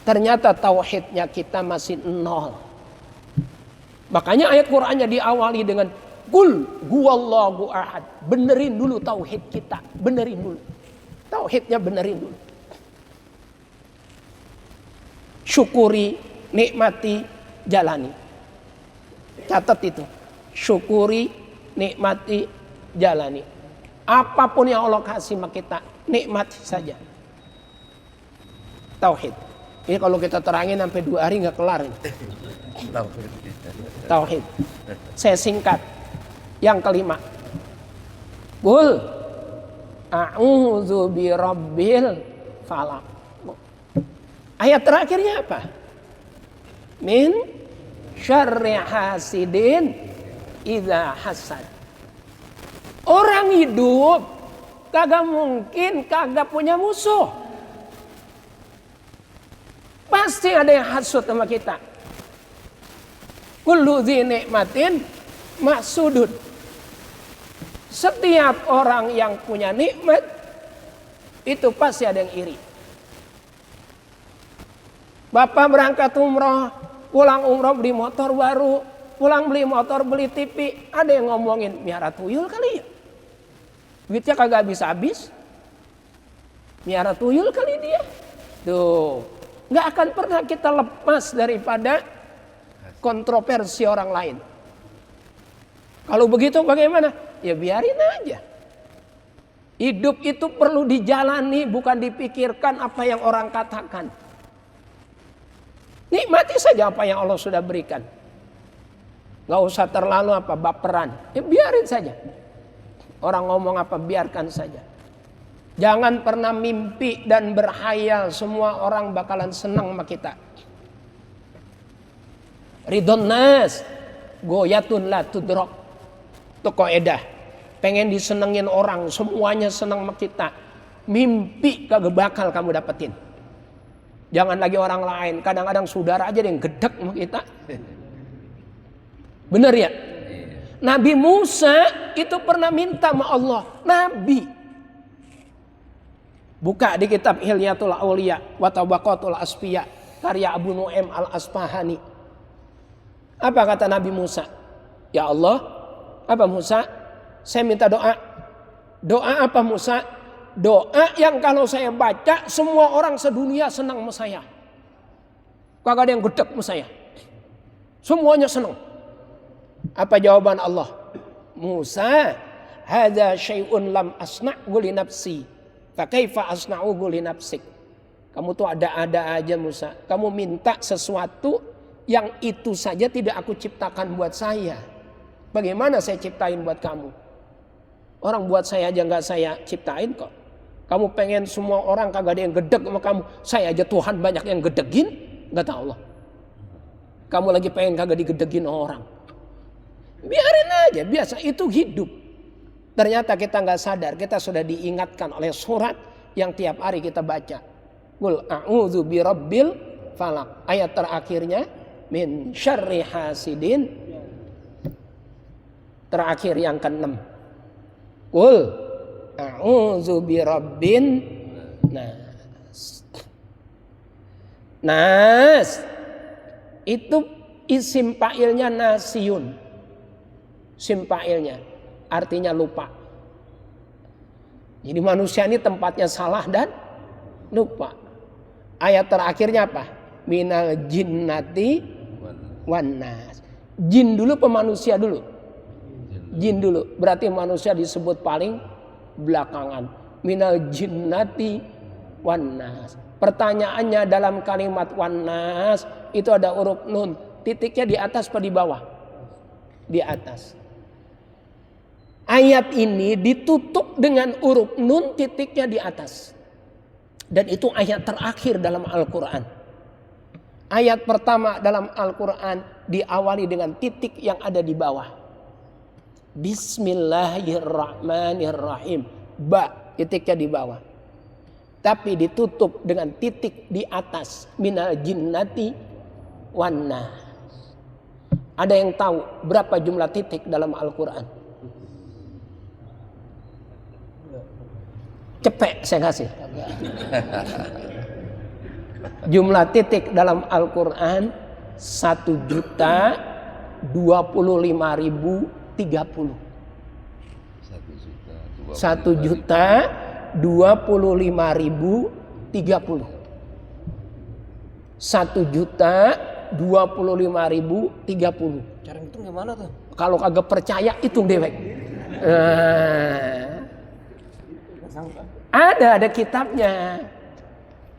Ternyata tauhidnya kita masih nol. Makanya ayat Qur'annya diawali dengan Qul huwallahu ahad. Benerin dulu tauhid kita, benerin dulu. Tauhidnya benerin dulu. Syukuri, nikmati, jalani. Catat itu. Syukuri, nikmati, jalani. Apapun yang Allah kasih sama kita, nikmati saja. Tauhid. Ini kalau kita terangin sampai 2 hari nggak kelar. Tauhid. Saya singkat. Yang kelima. Qul a'udzu birabbil falaq. Ayat terakhirnya apa? Min syarri hasidin idza hasad. Orang hidup kagak mungkin kagak punya musuh. Pasti ada yang hasud sama kita. Kullu dzi nikmatin mahsudun. Setiap orang yang punya nikmat itu pasti ada yang iri. Bapak berangkat umroh, pulang umroh beli motor baru, pulang beli motor beli TV, ada yang ngomongin miara tuyul kali ya. Duitnya kagak habis-habis. Miara tuyul kali dia. Tuh. Nggak akan pernah kita lepas daripada kontroversi orang lain. Kalau begitu bagaimana? Ya biarin aja. Hidup itu perlu dijalani, bukan dipikirkan apa yang orang katakan. Nikmati saja apa yang Allah sudah berikan. Nggak usah terlalu baperan. Ya biarin saja. Orang ngomong apa biarkan saja. Jangan pernah mimpi dan berhayal semua orang bakalan senang sama kita. Ridhon nas goyatun la tudrok. Itu kaidah. Pengen disenengin orang, semuanya senang sama kita. Mimpi kagak bakal kamu dapetin. Jangan lagi orang lain. Kadang-kadang saudara aja yang gedek sama kita. Bener ya? Nabi Musa itu pernah minta sama Allah. Nabi. Buka di kitab Hilyatul Auliya wa Tabaqatul Asfiya karya Abu Nu'aim Al-Asfahani. Apa kata Nabi Musa? Ya Allah, apa Musa? Saya minta doa. Doa apa Musa? Doa yang kalau saya baca semua orang sedunia senang sama saya. Kagak ada yang gedek sama saya. Semuanya senang. Apa jawaban Allah? Musa, hadza syai'un lam asna'u li nafsi. Fa kaifa asna'u li nafsik? Kamu tuh ada-ada aja Musa. Kamu minta sesuatu yang itu saja tidak aku ciptakan buat saya. Bagaimana saya ciptain buat kamu? Orang buat saya aja nggak saya ciptain kok. Kamu pengen semua orang kagak ada yang gedeg sama kamu. Saya aja Tuhan banyak yang gedegin. Nggak tahu Allah. Kamu lagi pengen kagak digedegin orang. Biarin aja, biasa itu hidup. Ternyata kita nggak sadar, kita sudah diingatkan oleh surat yang tiap hari kita baca. Qul a'udzu birabbil falaq. Ayat terakhirnya min syarri hasidin. Terakhir yang ke-6. Qul a'udzu birabbin nas. Nas itu isim fa'ilnya nasiyun. Isim fa'ilnya artinya lupa. Jadi manusia ini tempatnya salah dan lupa. Ayat terakhirnya apa? Minal jinnati wan nas. Jin dulu apa manusia dulu? Jin dulu. Berarti manusia disebut paling belakangan. Minal jinnati wan nas. Pertanyaannya dalam kalimat wan nas itu ada huruf nun. Titiknya di atas apa di bawah? Di atas. Ayat ini ditutup dengan huruf nun, titiknya di atas. Dan itu ayat terakhir dalam Al-Quran. Ayat pertama dalam Al-Quran diawali dengan titik yang ada di bawah. Bismillahirrahmanirrahim. Ba, titiknya di bawah. Tapi ditutup dengan titik di atas. Minal jinnati wan nas. Ada yang tahu berapa jumlah titik dalam Al-Quran? Cepet saya kasih. Jumlah titik dalam Al-Quran 1.025.030. 1.025.030. 1.025.030. Cara hitung gimana tuh? Kalau kagak percaya hitung dewek. Ada kitabnya.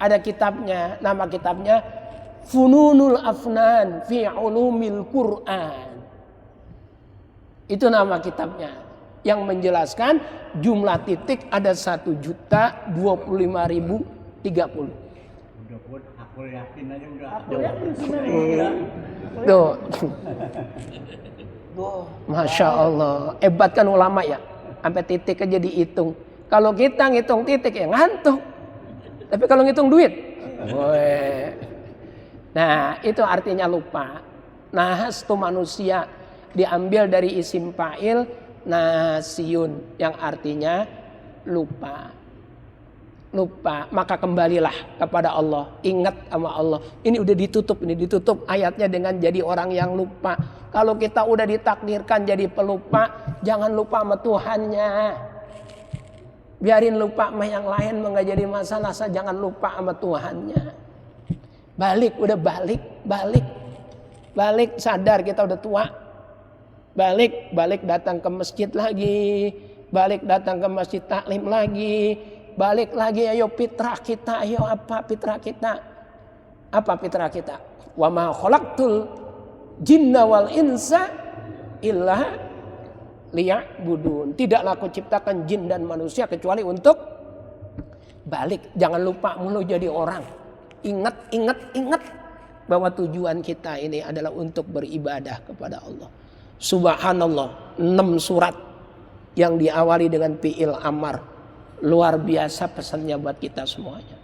Ada kitabnya. Nama kitabnya Fununul Afnan fi Ulumil Quran. Itu nama kitabnya. Yang menjelaskan jumlah titik ada 1.025.030. Aku yakin aja udah. Aku yakin Tuh. Masya Allah. Hebat kan ulama ya. Sampai titik aja dihitung. Kalau kita ngitung titik ya ngantuk. Tapi kalau ngitung duit. Nah itu artinya lupa. Nahas itu manusia. Diambil dari isim fa'il nasiyun. Yang artinya lupa. Lupa. Maka kembalilah kepada Allah. Ingat sama Allah. Ini udah ditutup. Ini ditutup ayatnya dengan jadi orang yang lupa. Kalau kita udah ditakdirkan jadi pelupa. Jangan lupa sama Tuhannya. Biarin lupa sama yang lain nggak jadi masalah, jangan lupa sama Tuhannya. Balik, udah balik sadar kita udah tua. Balik datang ke masjid lagi, balik datang ke masjid taklim lagi, balik lagi ayo fitrah kita, ayo apa fitrah kita? Apa fitrah kita? Wa ma khalaqtul jinna wal insa illa liya'budun. Tidaklah aku ciptakan jin dan manusia kecuali untuk balik. Jangan lupa mulu jadi orang. Ingat. bahwa tujuan kita ini adalah untuk beribadah kepada Allah. Subhanallah, 6 surat yang diawali dengan fi'il amar. Luar biasa pesannya buat kita semuanya.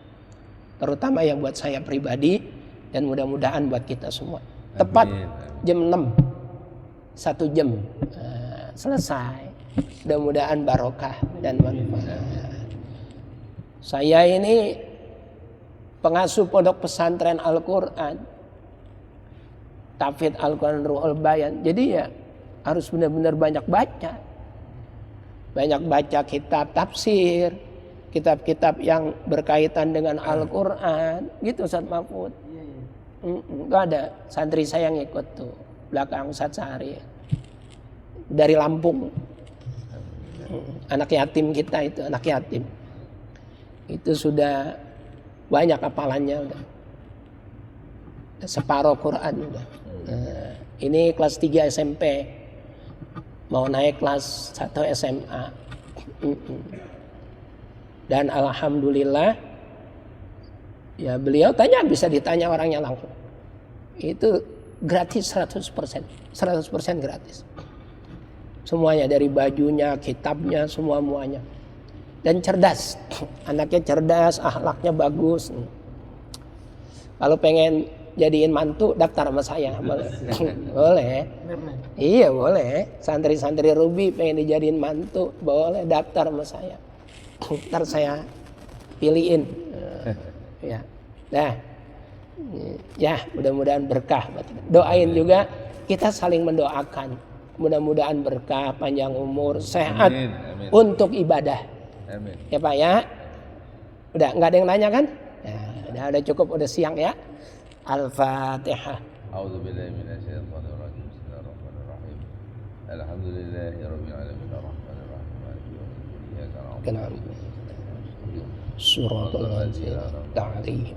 Terutama yang buat saya pribadi dan mudah-mudahan buat kita semua. Tepat jam 6. 1 jam selesai. Mudah-mudahan barokah dan manfaat. Saya ini pengasuh pondok pesantren Al-Quran, Tahfidz Al-Quran Ruhul Bayan. Jadi ya harus benar-benar banyak baca. Banyak baca kitab tafsir, kitab-kitab yang berkaitan dengan Al-Quran. Gitu Ustaz Mahfud. Enggak ada santri saya yang ikut tuh. Belakang Ustaz Sahari. Dari Lampung. Anak yatim kita itu, anak yatim. Itu sudah banyak hafalannya udah. Separuh Quran udah. Ini kelas 3 SMP. Mau naik kelas 1 SMA. Dan alhamdulillah ya beliau bisa ditanya orangnya langsung. Itu gratis 100%. 100% gratis. Semuanya dari bajunya, kitabnya, semuanya. Dan cerdas. Anaknya cerdas, akhlaknya bagus. Kalau pengen jadiin mantu, daftar sama saya. Boleh. Boleh. Iya boleh. Santri-santri Ruby pengen dijadiin mantu, boleh daftar sama saya. Ntar saya pilihin. Ya. Nah. Ya, mudah-mudahan berkah. Doain juga, kita saling mendoakan. Mudah-mudahan berkah, panjang umur, sehat. Amin. Untuk ibadah. Amin. Ya Pak ya. Udah nggak ada yang nanya kan? Ya, udah cukup, udah siang ya. Al-Fatihah. A'udzubillahi minasyaitonir rajim. Bismillahirrahmanirrahim. Alhamdulillahirabbil alamin arrahmanir rahim maliki yaumiddin. Iyyaka na'budu wa iyyaka nasta'in. Shiratal ladzina an'amta 'alaihim.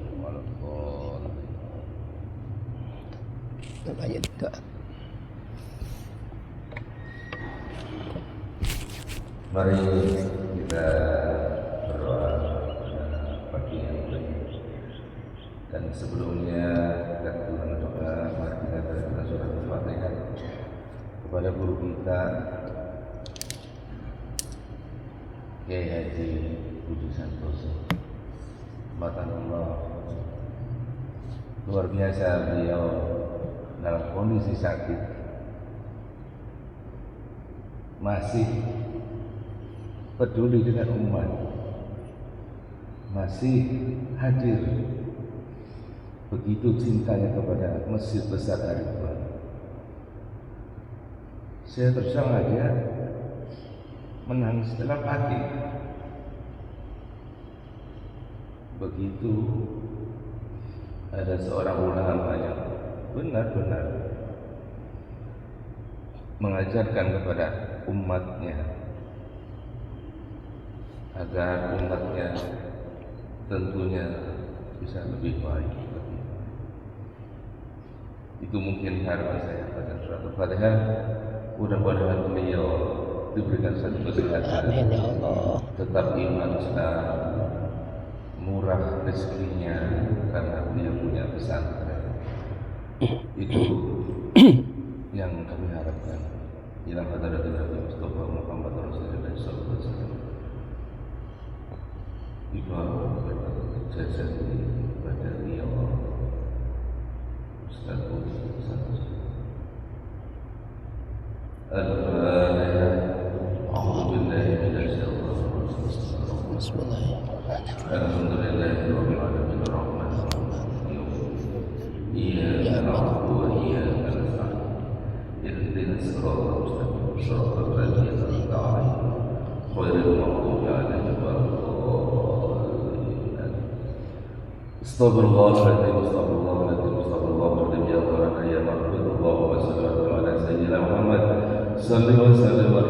Mari kita berdoa pagi yang baik. Dan sebelumnya kita berdoa, mari kita baca surat Al-Fatihah kepada guru kita Kiai Haji Budi Santoso. Matanallah, luar biasa beliau dalam kondisi sakit masih peduli dengan umat, masih hadir, begitu cintanya kepada Masjid Besar Al-Quran. Saya terus terang aja menangis dalam hati. Begitu ada seorang ulama yang benar-benar mengajarkan kepada umatnya agar umatnya tentunya bisa lebih baik. Itu mungkin harapan saya pada surat Al-Fatihah. Mudah-mudahan beliau diberikan satu kesehatan, amin ya Allah, tetap iman Islam, murah rezekinya karena beliau punya pesantren. Itu yang kami harapkan. Ila hadratil Nabi Mustafa Muhammad Rasulullah sallallahu alaihi wasallam. Ibarat jasa pada dia Ustaz Al-Fatihah. A'udzu billahi minasyaitonir rajim. Bismillahirrahmanirrahim. Alhamdulillahirabbil alamin arrahmanir rahim. Iyyaka na'budu wa iyyaka nasta'in. Ihdinas siratal mustaqim. Shiratal ladzina an'amta 'alaihim ghairil maghdubi 'alaihim waladdallin. Astaghfirullahaladzim, astaghfirullahaladzim, astaghfirullahaladzim. Ya Allah, ya Maghfirullah, wa sallallahu ala sayyidina Muhammad. Salli wa sallim wa